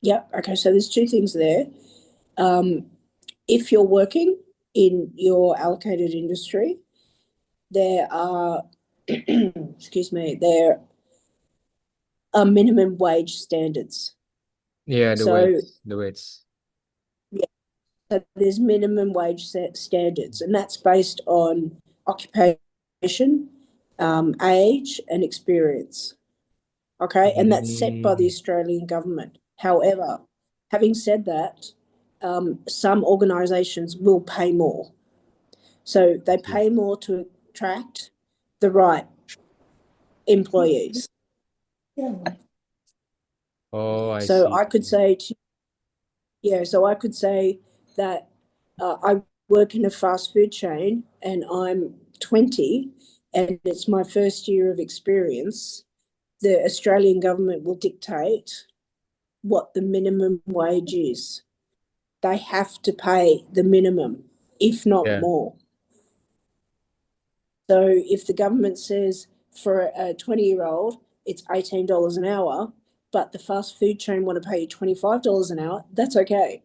Yeah, okay, so there's two things there. If you're working in your allocated industry, there are excuse me, there are minimum wage standards. Yeah, the wage. Yeah, so there's minimum wage standards, and that's based on occupation, age, and experience. Okay, and that's set by the Australian government. However, having said that, some organisations will pay more. So they pay more to attract the right employees. Oh, I So see. I could say, so I could say that I work in a fast food chain and I'm 20 and it's my first year of experience. The Australian government will dictate what the minimum wage is. They have to pay the minimum, if not Yeah. more. So if the government says for a 20-year-old, it's $18 an hour, but the fast food chain want to pay you $25 an hour, that's okay.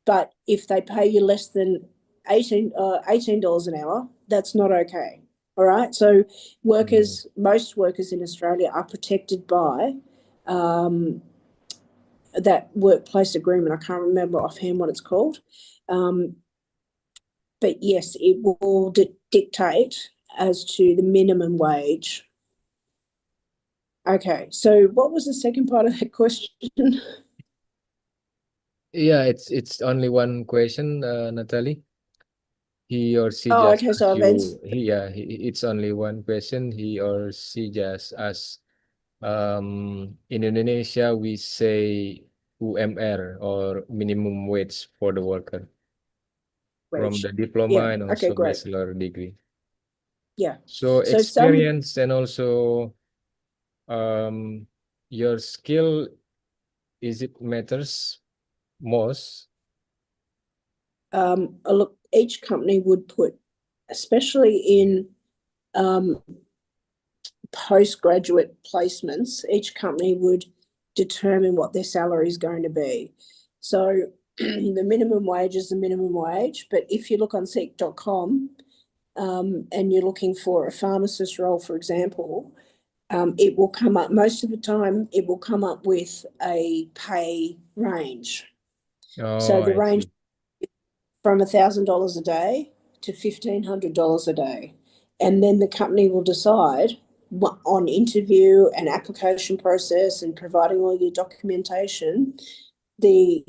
But if they pay you less than $18 an hour, that's not okay. All right. So workers, most workers in Australia are protected by that workplace agreement. I can't remember offhand what it's called. But yes, it will dictate as to the minimum wage. Okay. So what was the second part of that question? Yeah, it's only one question, Natalie. He or she Oh, just okay. ask So I've answered. you. It's only one question. He or she just ask. In Indonesia, we say UMR or minimum wage for the worker from the diploma Yeah. and Okay, also great. bachelor degree. Yeah. So So some experience and also your skill, is it matters most? look, each company would put, especially in postgraduate placements, each company would determine what their salary is going to be. So the minimum wage is the minimum wage, but if you look on seek.com and you're looking for a pharmacist role, for example, it will come up, most of the time, it will come up with a pay range. So Oh, the I range see. from $1,000 a day to $1,500 a day. And then the company will decide on interview and application process and providing all your documentation, the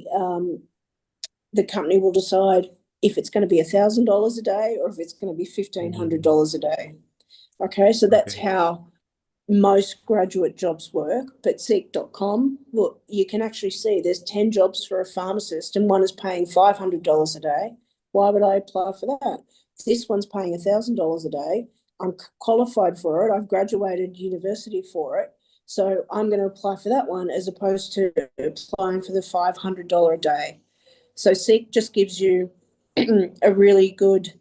company will decide if it's going to be $1,000 a day or if it's going to be $1,500 a day. Okay, so that's Okay. how most graduate jobs work. But seek.com, well, you can actually see there's 10 jobs for a pharmacist and one is paying $500 a day. Why would I apply for that? This one's paying $1,000 a day. I'm qualified for it. I've graduated university for it. So I'm going to apply for that one as opposed to applying for the $500 a day. So Seek just gives you a really good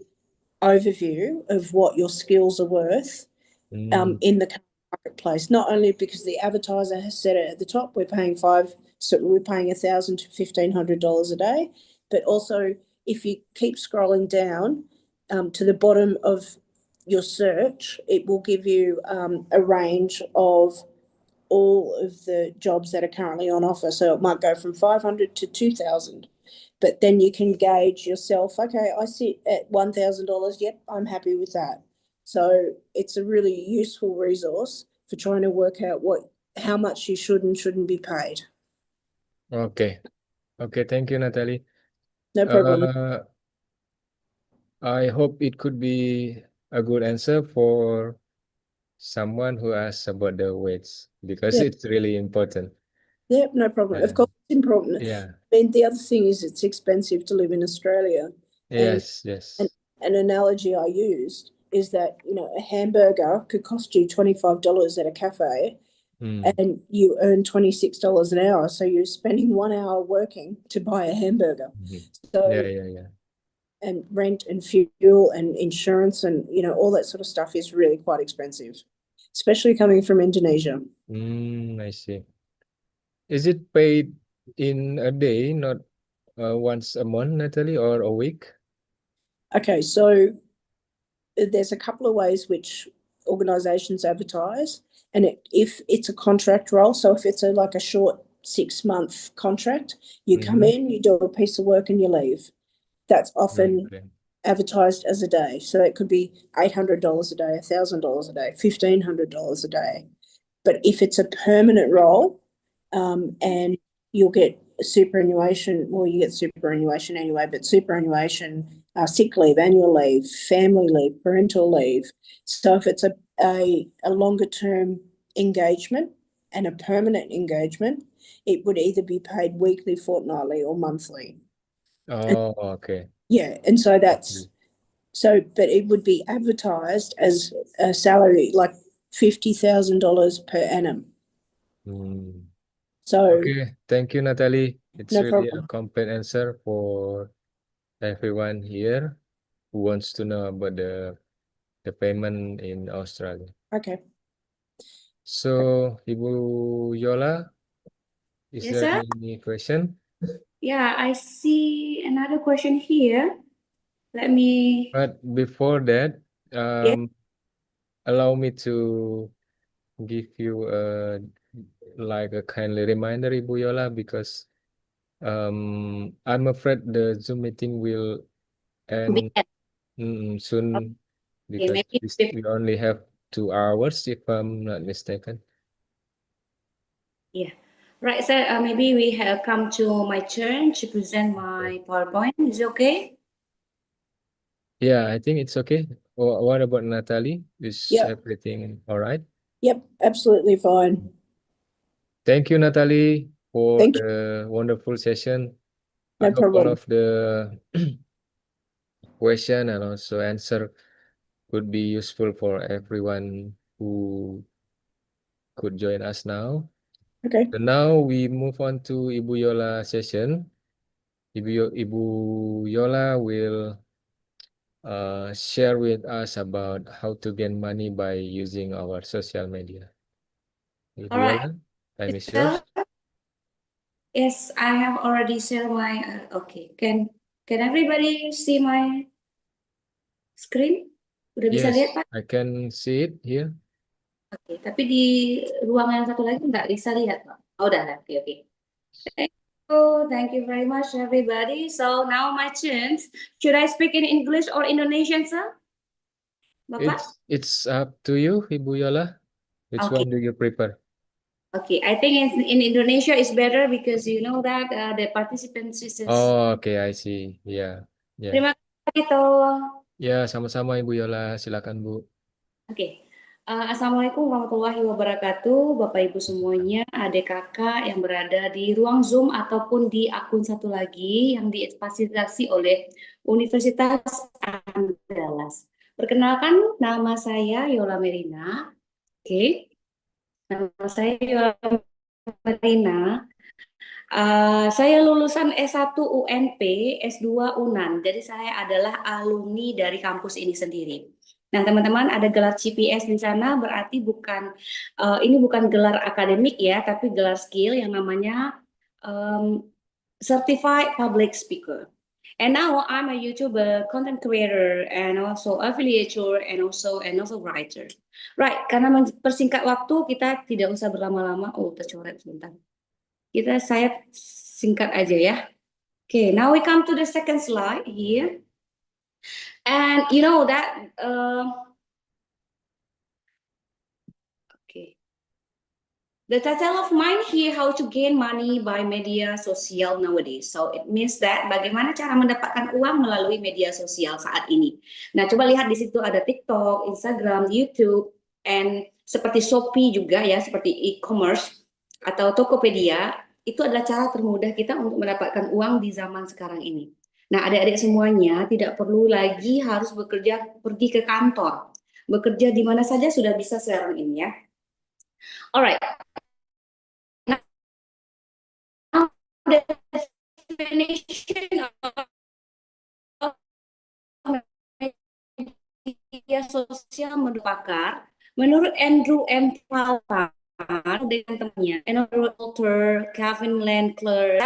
overview of what your skills are worth in the marketplace. Not only because the advertiser has said it at the top, we're paying $1,000 to $1,500 a day, but also if you keep scrolling down to the bottom of your search, it will give you a range of all of the jobs that are currently on offer. So it might go from 500 to 2,000. But then you can gauge yourself, okay, I sit at $1,000. Yep, I'm happy with that. So it's a really useful resource for trying to work out how much you should and shouldn't be paid. Okay. Okay. Thank you, Natalie. No problem. I hope it could be a good answer for someone who asks about the weights because Yeah. it's really important. Yeah, no problem. Of course, it's important. Yeah. I mean, the other thing is it's expensive to live in Australia. Yes. And Yes. an analogy I used is that, a hamburger could cost you $25 at a cafe and you earn $26 an hour. So you're spending 1 hour working to buy a hamburger. So, Yeah. and rent and fuel and insurance and, all that sort of stuff is really quite expensive, especially coming from Indonesia. I see. Is it paid in a day, not once a month, Natalie, or a week? Okay, so there's a couple of ways which organisations advertise, and if it's a contract role, so if it's like a short 6-month contract, you come in, you do a piece of work and you leave. That's often Okay. advertised as a day. So it could be $800 a day, $1,000 a day, $1,500 a day. But if it's a permanent role, and you'll get superannuation, well, you get superannuation anyway, but superannuation, sick leave, annual leave, family leave, parental leave. So if it's a longer term engagement and a permanent engagement, it would either be paid weekly, fortnightly, or monthly. Oh, okay. Yeah, and so that's but it would be advertised as a salary like $50,000 per annum. Hmm. So Okay, thank you, Natalie. It's no really a problem. complete answer for everyone here who wants to know about the payment in Australia. Okay. So, Ibu Yola, is Yes, there sir. any question? Yeah, I see another question here. Let me. But before that, Yes. allow me to give you like a kindly reminder, Ibu Yola, because I'm afraid the Zoom meeting will end soon Okay, because maybe. we only have 2 hours, if I'm not mistaken. Yeah. Right, sir. Maybe we have come to my turn to present my PowerPoint. Is it okay? Yeah, I think it's okay. What about Natalie? Is Yep. everything all right? Yep, absolutely fine. Thank you, Natalie, for Thank you. the wonderful session. I No hope all problem. of the question and also answer could be useful for everyone who could join us now. Okay. So now we move on to Ibu Yola session. Ibu Yola will share with us about how to gain money by using our social media. Ibu All right. Yola, time is Sir, yours. yes, I have already shared my. Okay, can everybody see my screen? Udah bisa lihat, Yes, Pak? I can see it here. Oke, tapi di ruangan yang satu lagi nggak bisa lihat, Pak. Oh, udah, oke, oke. Thank you very much, everybody. So now my chance. Should I speak in English or Indonesian, sir? Bapak? It's up to you, Ibu Yola. Which Okay. one do you prefer? Okay, I think in Indonesia is better because you know that the participants is. Oh, okay, I see. Yeah, yeah. Terima kasih, Toh. Ya, sama-sama Ibu Yola. Silakan, Bu. Oke. Assalamualaikum warahmatullahi wabarakatuh, Bapak Ibu semuanya, adik kakak yang berada di ruang Zoom ataupun di akun satu lagi yang difasilitasi oleh Universitas Andalas. Perkenalkan, nama saya Yola Merina. Oke, nama saya Yola Merina. Saya lulusan S1 UNP, S2 UNAN. Jadi saya adalah alumni dari kampus ini sendiri. Nah, teman-teman ada gelar CPS di sana berarti ini bukan gelar akademik ya, tapi gelar skill yang namanya Certified Public Speaker. And now I'm a YouTuber, content creator, and also affiliator, and also a novel writer. Right, karena mempersingkat waktu kita tidak usah berlama-lama. Oh, tercoret sebentar. Saya singkat aja ya. Okay, now we come to the second slide here. And you know that, okay. The title of mine here, how to gain money by media sosial nowadays. So it means that bagaimana cara mendapatkan uang melalui media sosial saat ini. Nah, coba lihat di situ ada TikTok, Instagram, YouTube, and seperti Shopee juga ya, seperti e-commerce atau Tokopedia. Itu adalah cara termudah kita untuk mendapatkan uang di zaman sekarang ini. Nah, adik-adik semuanya tidak perlu lagi harus pergi ke kantor. Bekerja di mana saja sudah bisa sekarang ini ya. Alright. Now, the definition of media sosial menurut pakar, menurut Andrew M. Palmer dengan temannya, menurut author Kevin Landcler,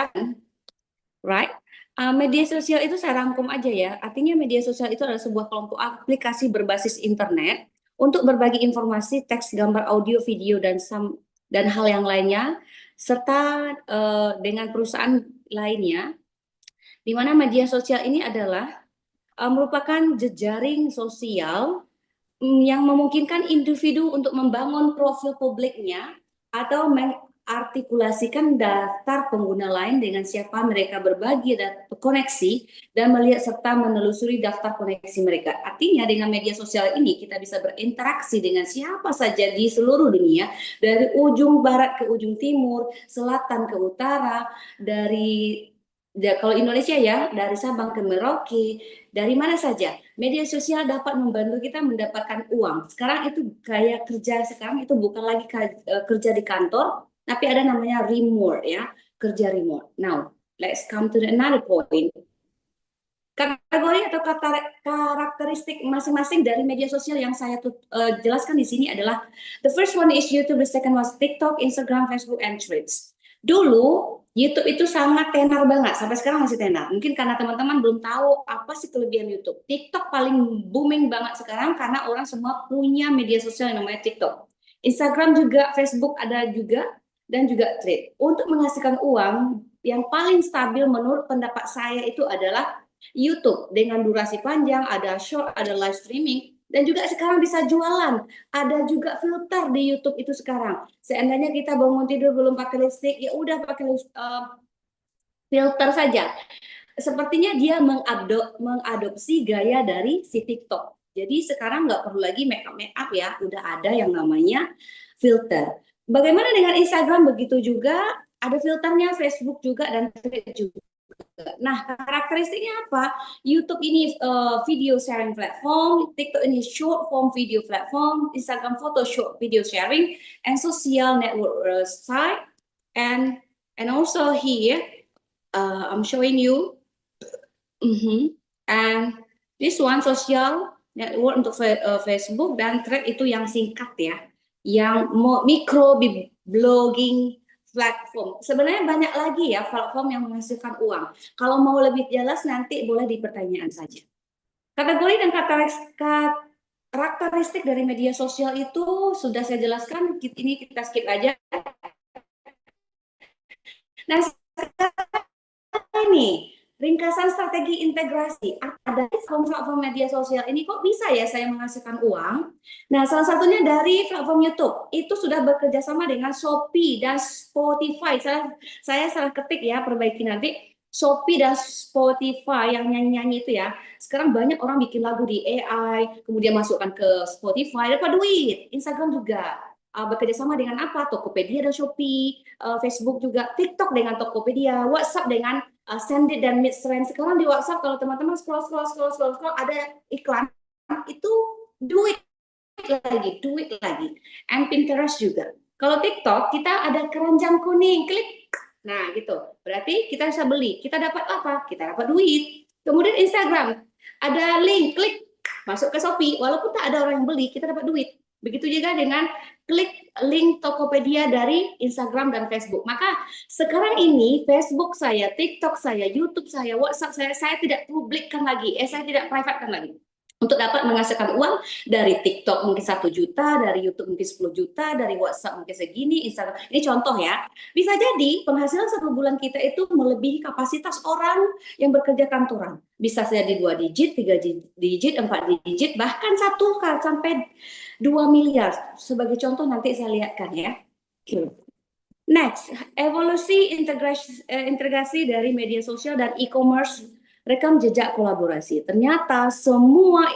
right? Media sosial itu saya rangkum aja ya. Artinya media sosial itu adalah sebuah kelompok aplikasi berbasis internet untuk berbagi informasi, teks, gambar, audio, video, dan hal yang lainnya, serta dengan perusahaan lainnya, di mana media sosial ini adalah merupakan jejaring sosial yang memungkinkan individu untuk membangun profil publiknya atau mengartikulasikan daftar pengguna lain dengan siapa mereka berbagi dan koneksi dan melihat serta menelusuri daftar koneksi mereka. Artinya dengan media sosial ini kita bisa berinteraksi dengan siapa saja di seluruh dunia, dari ujung barat ke ujung timur, selatan ke utara, dari kalau Indonesia ya, dari Sabang ke Merauke, dari mana saja. Media sosial dapat membantu kita mendapatkan uang. Sekarang itu gaya kerja sekarang itu bukan lagi kerja di kantor, tapi ada namanya remote ya, kerja remote. Now, let's come to another point. Kategori atau karakteristik masing-masing dari media sosial yang saya jelaskan di sini adalah the first one is YouTube, the second was TikTok, Instagram, Facebook, and Threads. Dulu YouTube itu sangat tenar banget, sampai sekarang masih tenar. Mungkin karena teman-teman belum tahu apa sih kelebihan YouTube. TikTok paling booming banget sekarang karena orang semua punya media sosial yang namanya TikTok. Instagram juga, Facebook ada juga, dan juga Threads. Untuk menghasilkan uang, yang paling stabil menurut pendapat saya itu adalah YouTube dengan durasi panjang, ada short, ada live streaming, dan juga sekarang bisa jualan. Ada juga filter di YouTube itu sekarang. Seandainya kita bangun tidur belum pakai lipstick, ya udah pakai filter saja. Sepertinya dia mengadopsi gaya dari si TikTok. Jadi sekarang nggak perlu lagi make up ya, udah ada yang namanya filter. Bagaimana dengan Instagram? Begitu juga ada filternya, Facebook juga, dan Threads juga. Nah, karakteristiknya apa? YouTube ini video sharing platform, TikTok ini short form video platform, Instagram photo short video sharing, and social network site. And also here, I'm showing you, and this one social network untuk Facebook dan Thread itu yang singkat ya, yang micro blogging platform. Sebenarnya banyak lagi ya platform yang menghasilkan uang. Kalau mau lebih jelas nanti boleh di pertanyaan saja. Kategori dan karakteristik dari media sosial itu sudah saya jelaskan, ini kita skip aja. Nah, sekarang ini ringkasan strategi integrasi. Ada platform media sosial ini kok bisa ya saya menghasilkan uang? Nah, salah satunya dari platform YouTube. Itu sudah bekerja sama dengan Shopee dan Spotify. Saya salah ketik ya, perbaiki nanti. Shopee dan Spotify yang nyanyi-nyanyi itu ya. Sekarang banyak orang bikin lagu di AI, kemudian masukkan ke Spotify, dapat duit. Instagram juga bekerja sama dengan apa? Tokopedia dan Shopee, Facebook juga, TikTok dengan Tokopedia, WhatsApp dengan Send It dan Midstrand. Sekarang di WhatsApp kalau teman-teman scroll ada iklan, itu duit lagi. And Pinterest juga. Kalau TikTok kita ada keranjang kuning, klik. Nah, gitu. Berarti kita bisa beli. Kita dapat apa? Kita dapat duit. Kemudian Instagram, ada link, klik, masuk ke Shopee. Walaupun tak ada orang yang beli, kita dapat duit. Begitu juga dengan klik link Tokopedia dari Instagram dan Facebook. Maka sekarang ini Facebook saya, TikTok saya, YouTube saya, WhatsApp saya tidak publikkan lagi, saya tidak privatekan lagi. Untuk dapat menghasilkan uang dari TikTok mungkin 1 juta, dari YouTube mungkin 10 juta, dari WhatsApp mungkin segini, Instagram. Ini contoh ya. Bisa jadi penghasilan 1 bulan kita itu melebihi kapasitas orang yang bekerja kantoran. Bisa jadi 2 digit, 3 digit, 4 digit, bahkan 1 sampai 2 miliar. Sebagai contoh nanti saya lihatkan ya. Next, evolusi integrasi dari media sosial dan e-commerce, rekam jejak kolaborasi. Ternyata semua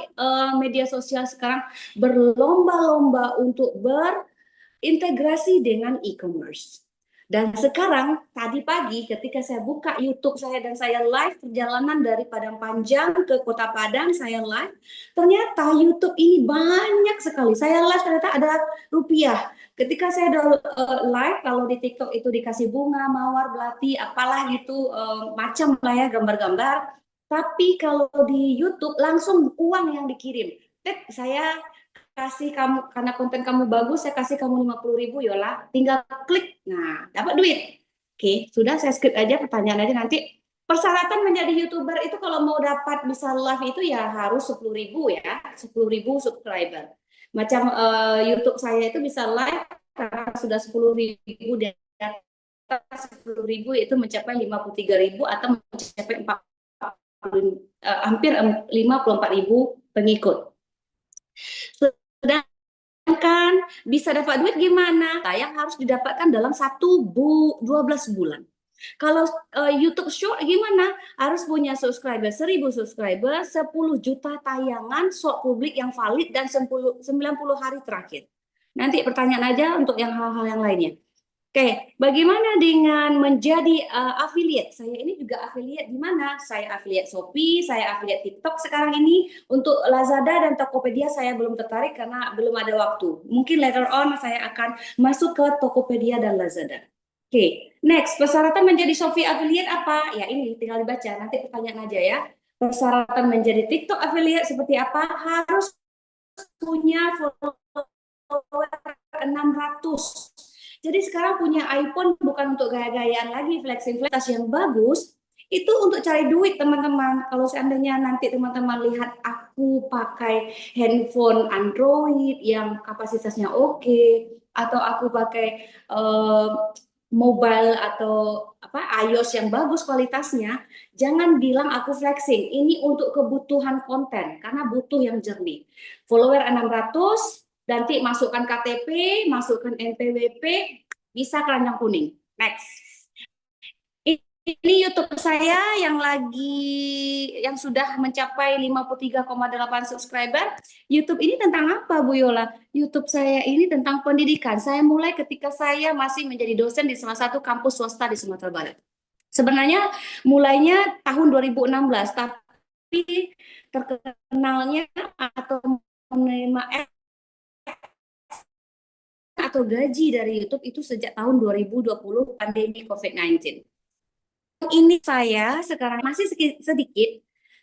media sosial sekarang berlomba-lomba untuk berintegrasi dengan e-commerce. Dan sekarang tadi pagi ketika saya buka YouTube saya dan saya live perjalanan dari Padang Panjang ke Kota Padang, saya live, ternyata YouTube ini banyak sekali. Saya live ternyata ada rupiah. Ketika saya live, kalau di TikTok itu dikasih bunga, mawar, belati, apalah gitu, macam lah ya gambar-gambar. Tapi kalau di YouTube langsung uang yang dikirim. Saya kasih kamu, karena konten kamu bagus, saya kasih kamu 50.000 Yola, tinggal klik, nah dapat duit. Oke, sudah saya skip aja pertanyaan aja nanti. Persyaratan menjadi YouTuber itu kalau mau dapat bisa live itu ya harus 10.000 ya, 10.000 subscriber. Macam YouTube saya itu bisa live karena sudah 10.000 di atas 10.000 itu mencapai 53.000 atau mencapai 40 hampir 54.000 pengikut. Sedangkan bisa dapat duit gimana? Yang harus didapatkan dalam 12 bulan. Kalau YouTube Short gimana? Harus punya subscriber 1.000 subscriber, 10 juta tayangan short publik yang valid dan 90 hari terakhir. Nanti pertanyaan aja untuk yang hal-hal yang lainnya. Oke, bagaimana dengan menjadi affiliate? Saya ini juga affiliate di mana? Saya affiliate Shopee, saya affiliate TikTok sekarang ini. Untuk Lazada dan Tokopedia saya belum tertarik karena belum ada waktu. Mungkin later on saya akan masuk ke Tokopedia dan Lazada. Oke, next, persyaratan menjadi Shopee affiliate apa? Ya ini tinggal dibaca, nanti pertanyaan aja ya. Persyaratan menjadi TikTok affiliate seperti apa? Harus punya follower 600. Jadi sekarang punya iPhone bukan untuk gaya-gayaan lagi, flexing-flexing yang bagus, itu untuk cari duit teman-teman. Kalau seandainya nanti teman-teman lihat aku pakai handphone Android yang kapasitasnya oke, atau aku pakai mobile atau iOS yang bagus kualitasnya, jangan bilang aku flexing. Ini untuk kebutuhan konten karena butuh yang jernih. Follower 600, nanti masukkan KTP, masukkan NPWP, bisa keranjang kuning. Next. Ini YouTube saya yang sudah mencapai 53,8 subscriber. YouTube ini tentang apa, Bu Yola? YouTube saya ini tentang pendidikan. Saya mulai ketika saya masih menjadi dosen di salah satu kampus swasta di Sumatera Barat. Sebenarnya mulainya tahun 2016, tapi terkenalnya atau menerima atau gaji dari YouTube itu sejak tahun 2020 pandemi COVID-19. Ini saya sekarang masih sedikit,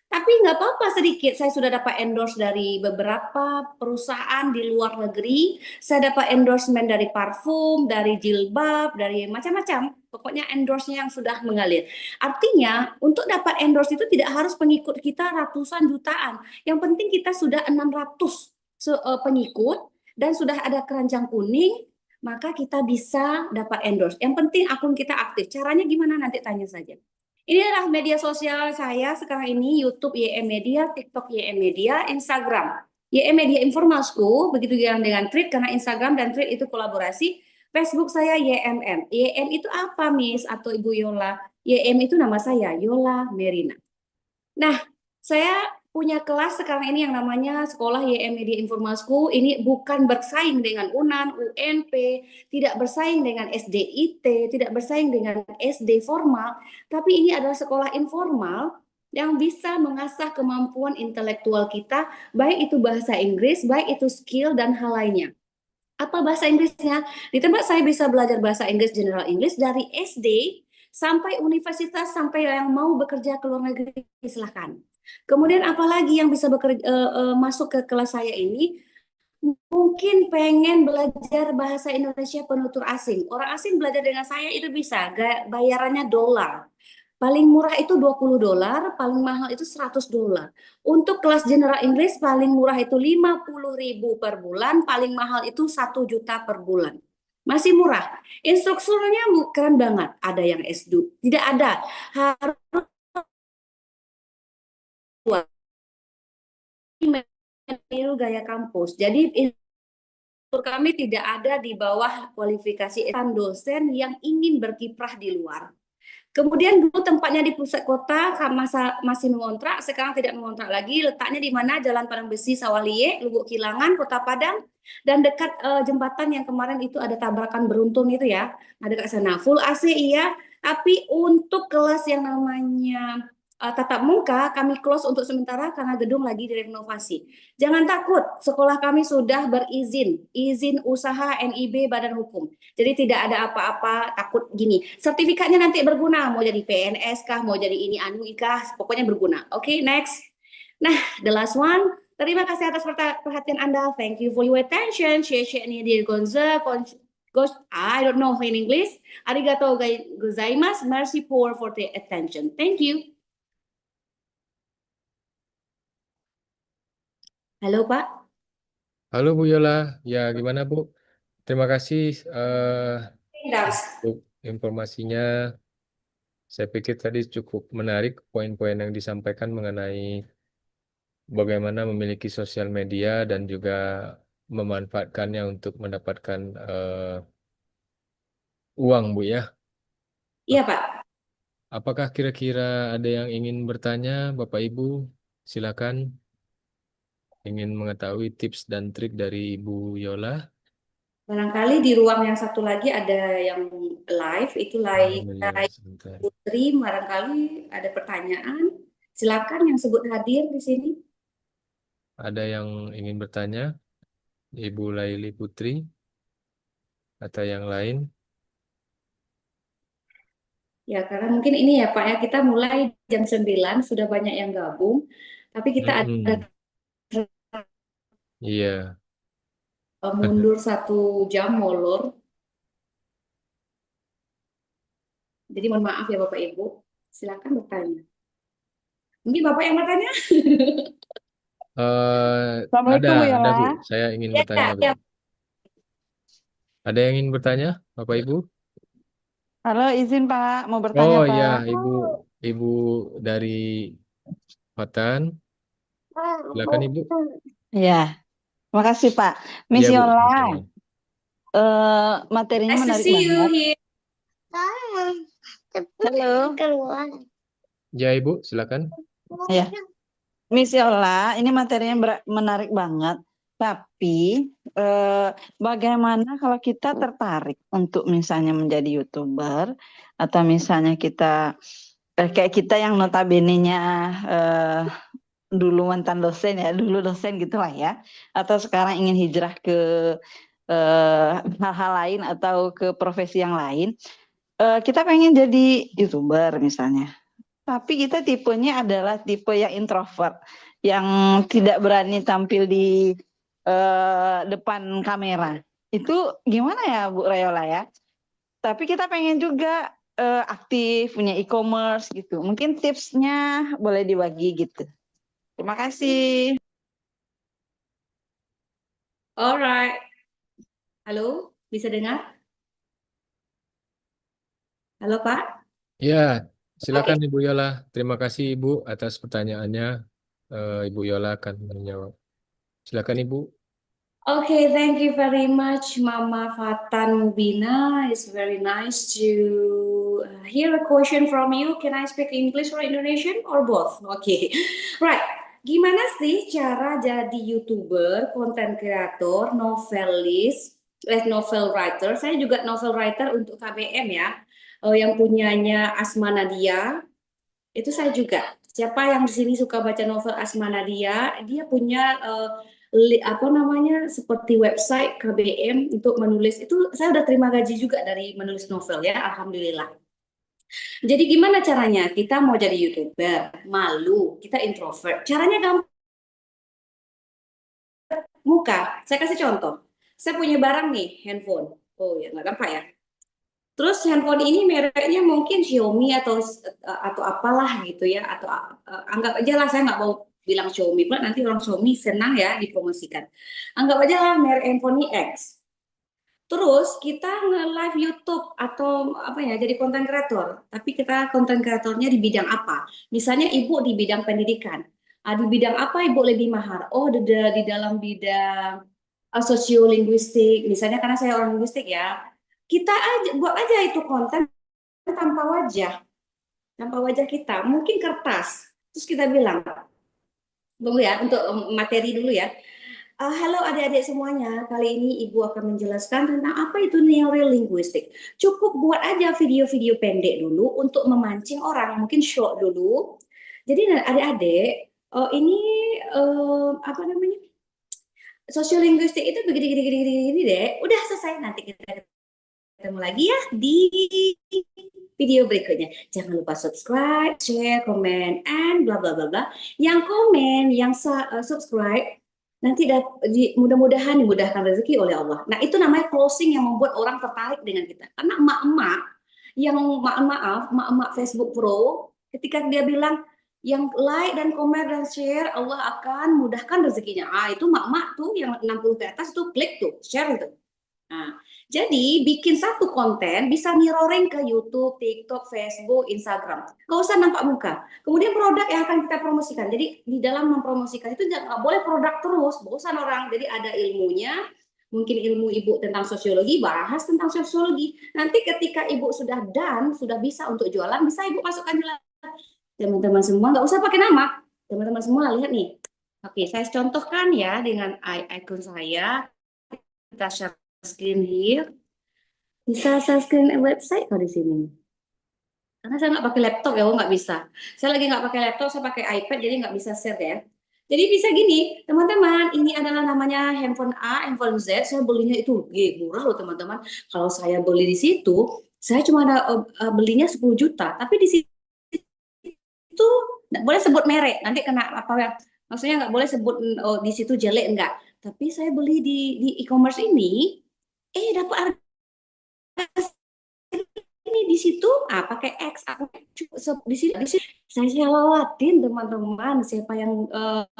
tapi nggak apa-apa sedikit. Saya sudah dapat endorse dari beberapa perusahaan di luar negeri. Saya dapat endorsement dari parfum, dari jilbab, dari macam-macam. Pokoknya endorse-nya yang sudah mengalir. Artinya, untuk dapat endorse itu tidak harus pengikut kita ratusan jutaan. Yang penting kita sudah 600 pengikut dan sudah ada keranjang kuning, maka kita bisa dapat endorse. Yang penting akun kita aktif. Caranya gimana nanti tanya saja. Ini adalah media sosial saya sekarang ini, YouTube YM Media, TikTok YM Media, Instagram YM Media Informal School, begitu dengan Thread karena Instagram dan Thread itu kolaborasi. Facebook saya YMM. YM itu apa, Miss atau Ibu Yola? YM itu nama saya, Yola Merina. Nah, saya punya kelas sekarang ini yang namanya Sekolah YM Media Informal School. Ini bukan bersaing dengan UNAN, UNP, tidak bersaing dengan SDIT, tidak bersaing dengan SD formal, tapi ini adalah sekolah informal yang bisa mengasah kemampuan intelektual kita, baik itu bahasa Inggris, baik itu skill dan hal lainnya. Apa bahasa Inggrisnya? Di tempat saya bisa belajar bahasa Inggris, General English, dari SD sampai universitas, sampai yang mau bekerja ke luar negeri, silahkan. Kemudian apalagi yang bisa masuk ke kelas saya ini, mungkin pengen belajar bahasa Indonesia penutur asing. Orang asing belajar dengan saya itu bisa, bayarannya dolar. Paling murah itu $20, paling mahal itu $100. Untuk kelas General English paling murah itu 50.000 per bulan, paling mahal itu 1 juta per bulan. Masih murah. Instrukturnya keren banget. Ada yang S2, tidak ada. Harus meniru gaya kampus. Jadi instruktur kami tidak ada di bawah kualifikasi dosen yang ingin berkiprah di luar. Kemudian dulu tempatnya di pusat kota, masih mengontrak, sekarang tidak mengontrak lagi. Letaknya di mana? Jalan Padang Besi, Sawalie, Lubuk Kilangan, Kota Padang, dan dekat jembatan yang kemarin itu ada tabrakan beruntun itu ya. Nah, dekat sana. Full AC iya, tapi untuk kelas yang namanya tatap muka kami close untuk sementara karena gedung lagi direnovasi. Jangan takut, sekolah kami sudah berizin, izin usaha NIB Badan Hukum. Jadi tidak ada apa-apa takut gini. Sertifikatnya nanti berguna, mau jadi PNS kah, mau jadi ini anu kah, pokoknya berguna. Oke, next. Nah, the last one. Terima kasih atas perhatian Anda. Thank you for your attention. Share-share-nya di Gonza, I don't know in English. Arigatou gozaimasu. Merci for the attention. Thank you. Halo Pak. Halo Bu Yola, ya gimana Bu? Terima kasih Das. untuk informasinya. Saya pikir tadi cukup menarik poin-poin yang disampaikan mengenai bagaimana memiliki sosial media dan juga memanfaatkannya untuk mendapatkan uang, Bu ya. Iya, Pak. Apakah kira-kira ada yang ingin bertanya, Bapak Ibu? Silakan. Ingin mengetahui tips dan trik dari Ibu Yola. Barangkali di ruang yang satu lagi ada yang live, itu live Ya, sebentar. Putri, barangkali ada pertanyaan. Silakan yang sebut hadir di sini. Ada yang ingin bertanya? Ibu Laili Putri atau yang lain? Ya, karena mungkin ini ya Pak ya, kita mulai jam 9, sudah banyak yang gabung, tapi kita ada Mm-mm. Iya. mundur 1 jam molor. Jadi mohon maaf ya Bapak Ibu. Silakan bertanya. Mungkin Bapak yang bertanya? Assalamualaikum Bu Ada Yola. Bu. Saya ingin Ya, bertanya Bu. ya. Ada yang ingin bertanya, Bapak Ibu? Halo, izin Pak, mau bertanya Oh ya, Pak. Ibu dari Hotan. Silakan Ibu. Ya, makasih Pak. Miss Iya Bu. Yola, Sama-sama. materinya Nice to menarik see you banget. here. Halo. Ya Ibu, silakan. Ya, Miss Yola, ini materinya menarik banget. Tapi bagaimana kalau kita tertarik untuk misalnya menjadi YouTuber atau misalnya kita kayak kita yang notabene-nya dulu mantan dosen ya, dulu dosen gitu lah ya, atau sekarang ingin hijrah ke hal-hal lain atau ke profesi yang lain, kita pengen jadi YouTuber misalnya. Tapi kita tipenya adalah tipe yang introvert, yang tidak berani tampil di depan kamera. Itu gimana ya Bu Rayola ya? Tapi kita pengen juga aktif, punya e-commerce gitu. Mungkin tipsnya boleh dibagi gitu. Terima kasih. Alright. Halo, bisa dengar? Halo Pak? Ya, Oke. silakan Ibu Yola. Terima kasih Ibu atas pertanyaannya. Ibu Yola akan menjawab. Silakan Ibu. Okay, thank you very much, Mama Fatan Mubina. It's very nice to hear a question from you. Can I speak English or Indonesian or both? Okay, right. Gimana sih cara jadi YouTuber, content creator, novelis, novel writer? Saya juga novel writer untuk KBM ya, yang punyanya Asma Nadia. Itu saya juga. Siapa yang di sini suka baca novel Asma Nadia, dia punya apa namanya seperti website KBM untuk menulis. Itu saya udah terima gaji juga dari menulis novel ya, alhamdulillah. Jadi gimana caranya? Kita mau jadi YouTuber, malu, kita introvert. Caranya gampang, muka. Saya kasih contoh. Saya punya barang nih, handphone. Oh ya, nggak gampang ya. Terus handphone ini mereknya mungkin Xiaomi atau apalah gitu ya, atau anggap aja lah, saya nggak mau bilang Xiaomi pula, nanti orang Xiaomi senang ya dipromosikan. Anggap aja lah merek handphone ini X. Terus kita nge-live YouTube atau apa ya, jadi konten kreator. Tapi kita konten kreatornya di bidang apa? Misalnya ibu di bidang pendidikan. Di bidang apa ibu lebih mahar? Oh, di dalam bidang sosiolinguistik. Misalnya karena saya orang linguistik ya. Kita aja buat aja itu konten tanpa wajah kita. Mungkin kertas. Terus kita bilang, tunggu ya, untuk materi dulu ya. Halo adik-adik semuanya, kali ini Ibu akan menjelaskan tentang apa itu neurolinguistik. Cukup buat aja video-video pendek dulu untuk memancing orang, mungkin short dulu. Jadi adik-adik, ini apa namanya? Sosiolinguistik itu begini deh. Udah selesai, nanti kita ketemu lagi ya di video berikutnya. Jangan lupa subscribe, share, komen, and bla bla bla bla. Yang komen, yang subscribe, nanti mudah-mudahan dimudahkan rezeki oleh Allah. Nah, itu namanya closing yang membuat orang tertarik dengan kita. Karena emak-emak yang emak-emak Facebook Pro, ketika dia bilang yang like dan komen dan share, Allah akan mudahkan rezekinya. Itu emak-emak tuh yang 60 ke atas tuh klik tuh, share itu. Nah, jadi bikin satu konten bisa mirroring ke YouTube, TikTok, Facebook, Instagram. Nggak usah nampak muka. Kemudian produk yang akan kita promosikan. Jadi di dalam mempromosikan itu nggak boleh produk terus, bosan orang. Jadi ada ilmunya, mungkin ilmu ibu tentang sosiologi, bahas tentang sosiologi. Nanti ketika ibu sudah done, sudah bisa untuk jualan, bisa ibu masukkan jualan. Teman-teman semua nggak usah pakai nama. Teman-teman semua lihat nih. Oke, saya contohkan ya dengan icon saya. Kita share screen here. Bisa share screen website kalau di sini. Karena saya nggak pakai laptop ya, nggak bisa. Saya lagi nggak pakai laptop, saya pakai iPad, jadi nggak bisa share ya. Jadi bisa gini, teman-teman, ini adalah namanya handphone A, handphone Z, saya belinya itu murah loh teman-teman. Kalau saya beli di situ, saya cuma ada belinya 10 juta, tapi di situ nggak boleh sebut merek, nanti kena apa ya? Maksudnya nggak boleh sebut oh, di situ jelek enggak. Tapi saya beli di e-commerce ini, dapat harga ini di situ pakai X aku di sini saya lewatin teman-teman siapa yang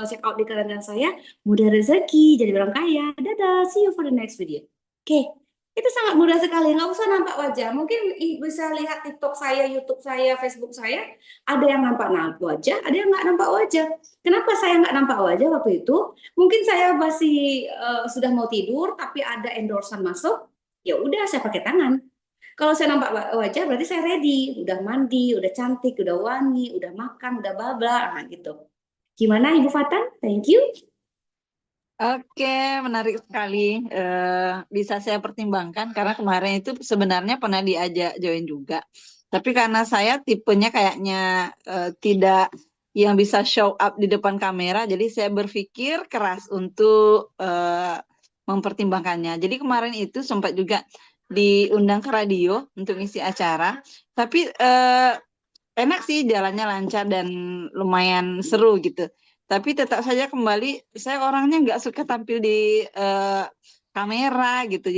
check out di keranjang saya mudah rezeki jadi orang kaya. Dadah, see you for the next video. Oke, itu sangat mudah sekali, nggak usah nampak wajah. Mungkin bisa lihat TikTok saya, YouTube saya, Facebook saya, ada yang nampak wajah, ada yang nggak nampak wajah. Kenapa saya nggak nampak wajah waktu itu? Mungkin saya masih sudah mau tidur tapi ada endorsement masuk, ya udah saya pakai tangan. Kalau saya nampak wajah berarti saya ready, udah mandi, udah cantik, udah wangi, udah makan, udah babla, nah gitu. Gimana Ibu Fatan? Thank you. Oke, menarik sekali. Bisa saya pertimbangkan karena kemarin itu sebenarnya pernah diajak join juga. Tapi karena saya tipenya kayaknya tidak yang bisa show up di depan kamera, jadi saya berpikir keras untuk mempertimbangkannya. Jadi kemarin itu sempat juga diundang ke radio untuk ngisi acara, tapi enak sih, jalannya lancar dan lumayan seru gitu. Tapi tetap saja kembali, saya orangnya nggak suka tampil di kamera gitu,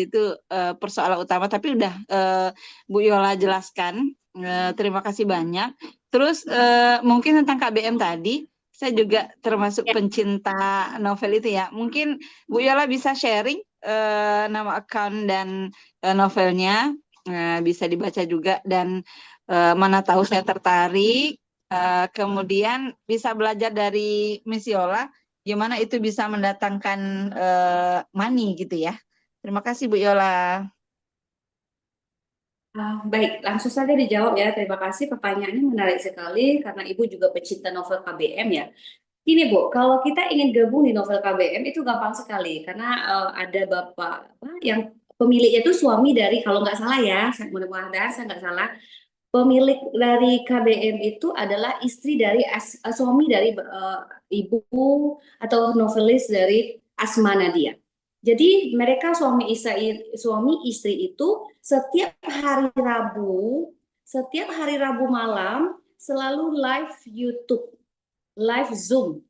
persoalan utama. Tapi udah Bu Yola jelaskan, terima kasih banyak. Terus mungkin tentang KBM tadi, saya juga termasuk Ya. pencinta novel itu ya. Mungkin Bu Yola bisa sharing nama account dan novelnya, bisa dibaca juga dan mana tahu saya tertarik, kemudian bisa belajar dari Miss Yola, gimana itu bisa mendatangkan money gitu ya. Terima kasih Bu Yola. Baik, langsung saja dijawab ya. Terima kasih, pertanyaannya menarik sekali karena Ibu juga pecinta novel KBM ya. Gini Bu, kalau kita ingin gabung di novel KBM itu gampang sekali karena ada bapak yang pemiliknya itu suami dari kalau nggak salah ya, mudah-mudahan saya nggak salah. Pemilik dari KBM itu adalah istri dari suami dari ibu atau novelis dari Asma Nadia. Jadi mereka suami istri itu setiap hari Rabu malam selalu live YouTube, live Zoom.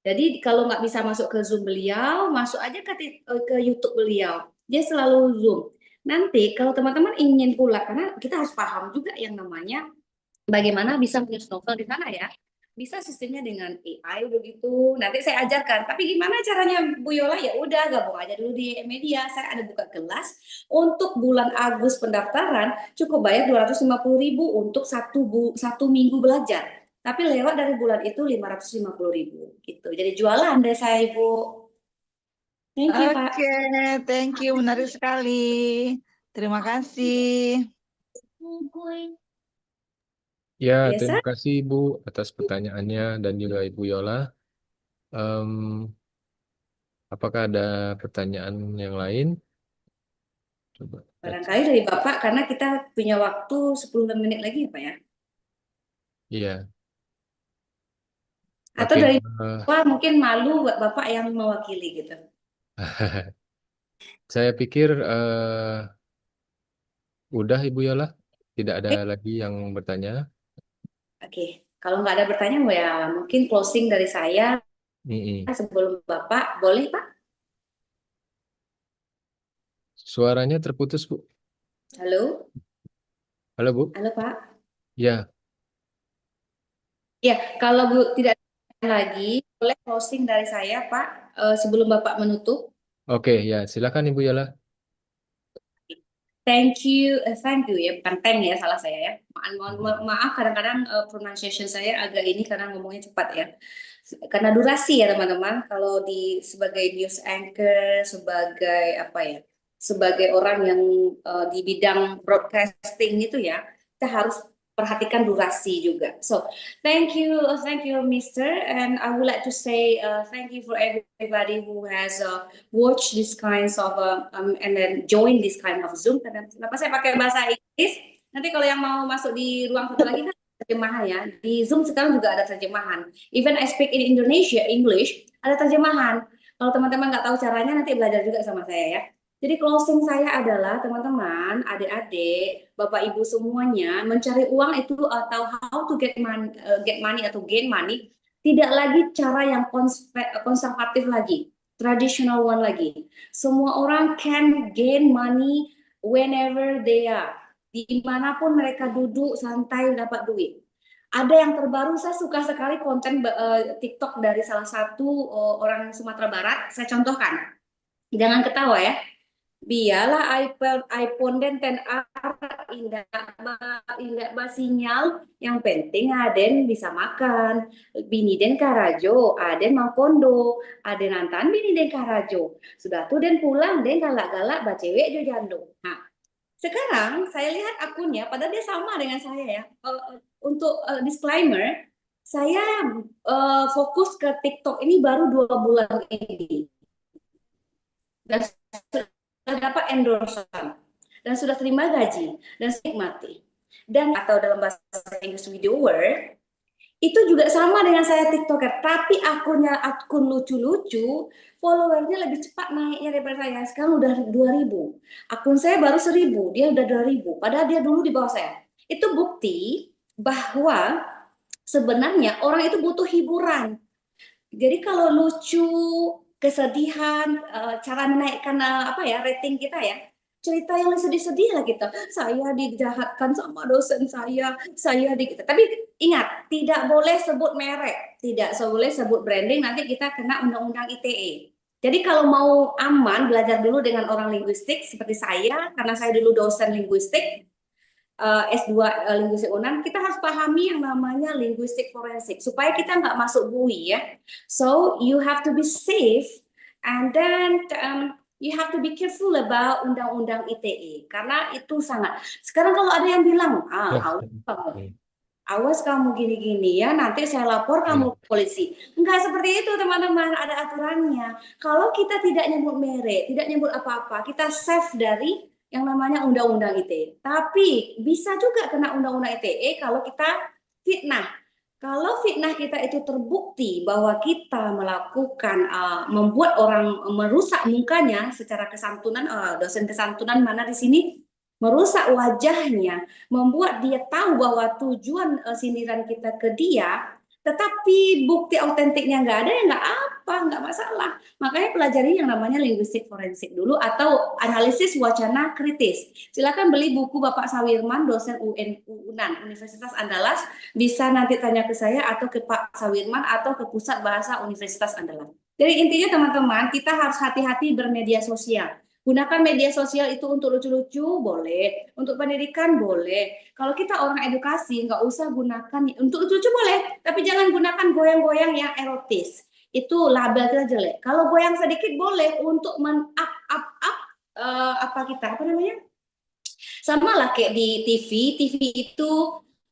Jadi kalau nggak bisa masuk ke Zoom beliau, masuk aja ke YouTube beliau. Dia selalu Zoom. Nanti kalau teman-teman ingin pula, karena kita harus paham juga yang namanya bagaimana bisa menulis novel di sana ya. Bisa sistemnya dengan AI begitu. Nanti saya ajarkan. Tapi gimana caranya Bu Yola? Ya udah gabung aja dulu di media. Saya ada buka kelas untuk bulan Agustus pendaftaran cukup bayar 250.000 untuk satu minggu belajar. Tapi lewat dari bulan itu 550.000 gitu. Jadi jualan deh saya Ibu. Thank you Pak. Oke, thank you, menarik sekali. Terima kasih. Ya, Biasa terima kasih Ibu atas pertanyaannya dan juga Ibu Yola. Apakah ada pertanyaan yang lain? Coba baca. barangkali dari Bapak karena kita punya waktu 10 menit lagi ya Pak ya. Iya, Atau oke. dari Bapak mungkin malu buat Bapak yang mewakili gitu. Saya pikir udah Ibu Yola, tidak ada Oke, lagi yang bertanya. oke. Kalau nggak ada pertanyaan, ya mungkin closing dari saya Mm-mm. sebelum Bapak. Boleh Pak? Suaranya terputus Bu. Halo? Halo Bu. Halo Pak? Ya, Ya, kalau Bu tidak ada lagi, boleh closing dari saya Pak sebelum Bapak menutup. oke ya. Silakan Ibu Yola. thank you ya, bukan thank ya, salah saya ya. Maaf kadang-kadang pronunciation saya agak ini karena ngomongnya cepat ya. Karena durasi ya teman-teman. Kalau sebagai news anchor, sebagai apa ya, sebagai orang yang di bidang broadcasting itu ya, kita harus perhatikan durasi juga. So thank you, Mister. And I would like to say thank you for everybody who has watched this kinds of and then join this kind of Zoom. Kenapa saya pakai bahasa Inggris? Nanti kalau yang mau masuk di ruang satu lagi kan terjemahan ya. Di Zoom sekarang juga ada terjemahan. Even I speak in Indonesia, English, ada terjemahan. Kalau teman-teman nggak tahu caranya, nanti belajar juga sama saya ya. Jadi closing saya adalah teman-teman, adik-adik, bapak ibu semuanya mencari uang itu atau how to get money atau gain money tidak lagi cara yang konservatif lagi, traditional one lagi. Semua orang can gain money whenever they are, dimanapun mereka duduk santai dapat duit. Ada yang terbaru, saya suka sekali konten TikTok dari salah satu orang Sumatera Barat. Saya contohkan, jangan ketawa ya. Biarlah iPhone dan 10R indah sinyal, yang penting aden bisa makan. Bini den karajo, aden mau kondo, aden nantan bini den karajo. Sudah tuh den pulang den galak-galak bacewek jo jando. Nah, sekarang saya lihat akunnya, padahal dia sama dengan saya ya. Untuk disclaimer, saya fokus ke TikTok ini baru 2 bulan ini. Dan dapat endorsean dan sudah terima gaji dan nikmati, dan atau dalam bahasa Inggris videoer itu juga sama dengan saya TikToker, tapi akun lucu-lucu, followernya lebih cepat naiknya daripada saya. Sekarang udah 2.000, akun saya baru 1.000, dia udah 2.000, padahal dia dulu di bawah saya. Itu bukti bahwa sebenarnya orang itu butuh hiburan. Jadi kalau lucu, kesedihan, cara menaikkan rating kita ya, cerita yang sedih-sedih lah kita. Saya dijahatkan sama dosen saya gitu. Tapi ingat, tidak boleh sebut merek, tidak boleh sebut branding, nanti kita kena undang-undang ITE. Jadi kalau mau aman, belajar dulu dengan orang linguistik seperti saya, karena saya dulu dosen linguistik, S2 linguistik UNAN, kita harus pahami yang namanya linguistik forensik supaya kita nggak masuk bui ya. So you have to be safe, and then you have to be careful about undang-undang ITE karena itu sangat. Sekarang kalau ada yang bilang, awas kamu gini-gini ya, nanti saya lapor kamu ke polisi. Enggak seperti itu teman-teman, ada aturannya. Kalau kita tidak nyebut merek, tidak nyebut apa-apa, kita save dari yang namanya undang-undang ITE. Tapi bisa juga kena undang-undang ITE kalau kita fitnah. Kalau fitnah kita itu terbukti bahwa kita melakukan membuat orang merusak mukanya secara kesantunan, dosen kesantunan mana di sini, merusak wajahnya, membuat dia tahu bahwa tujuan sindiran kita ke dia, tetapi bukti autentiknya nggak ada, ya nggak masalah. Makanya pelajari yang namanya linguistik forensik dulu atau analisis wacana kritis. Silakan beli buku Bapak Sawirman, dosen UNAN, Universitas Andalas. Bisa nanti tanya ke saya atau ke Pak Sawirman atau ke Pusat Bahasa Universitas Andalas. Jadi intinya teman-teman, kita harus hati-hati bermedia sosial. Gunakan media sosial itu untuk lucu-lucu, boleh. Untuk pendidikan, boleh. Kalau kita orang edukasi, nggak usah gunakan. Untuk lucu-lucu boleh, tapi jangan gunakan goyang-goyang yang erotis. Itu label kita jelek. Kalau goyang sedikit boleh untuk apa namanya? Sama lah kayak di TV itu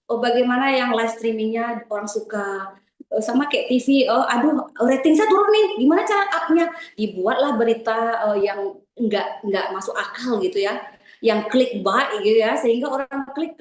bagaimana yang live streamingnya orang suka. Sama kayak TV, aduh rating saya turun nih, gimana cara up-nya? Dibuatlah berita yang nggak masuk akal gitu ya, yang clickbait gitu ya, sehingga orang klik,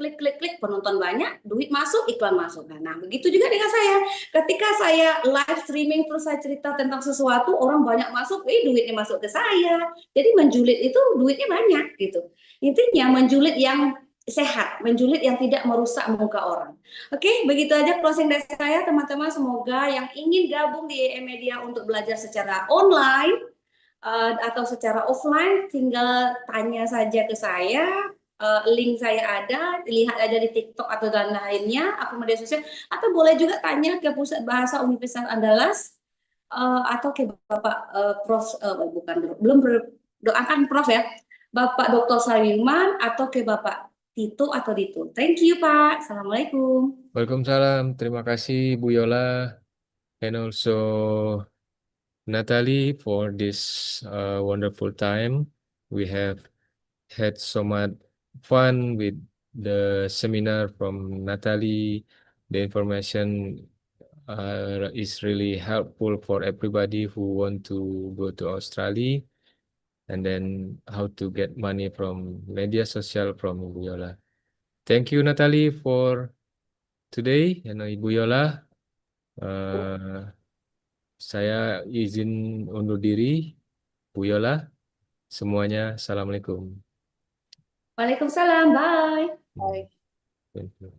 penonton banyak, duit masuk, iklan masuk. Nah, begitu juga dengan saya. Ketika saya live streaming terus saya cerita tentang sesuatu, orang banyak masuk, duitnya masuk ke saya. Jadi menjulit itu duitnya banyak gitu. Intinya menjulit yang sehat, menjulit yang tidak merusak muka orang. Oke, begitu aja closing dari saya teman-teman. Semoga yang ingin gabung di Media untuk belajar secara online atau secara offline, tinggal tanya saja ke saya. Link saya ada, lihat aja di TikTok atau dan lainnya, akun media sosial, atau boleh juga tanya ke Pusat Bahasa Universitas Andalas atau ke Bapak Prof, belum doakan Prof ya. Bapak Dr. Sawiman atau ke Bapak Tito atau Dito. Thank you, Pak. Assalamualaikum. Waalaikumsalam. Terima kasih Bu Yola and also Natalie for this wonderful time. We have had so much fun with the seminar from Natalie. The information is really helpful for everybody who want to go to Australia, and then how to get money from media social from Ibu Yola. Thank you Natalie for today, and Ibu Yola. Saya izin undur diri, Bu Yola. Semuanya, Assalamualaikum. Waalaikumsalam. Bye. Bye. Thank you.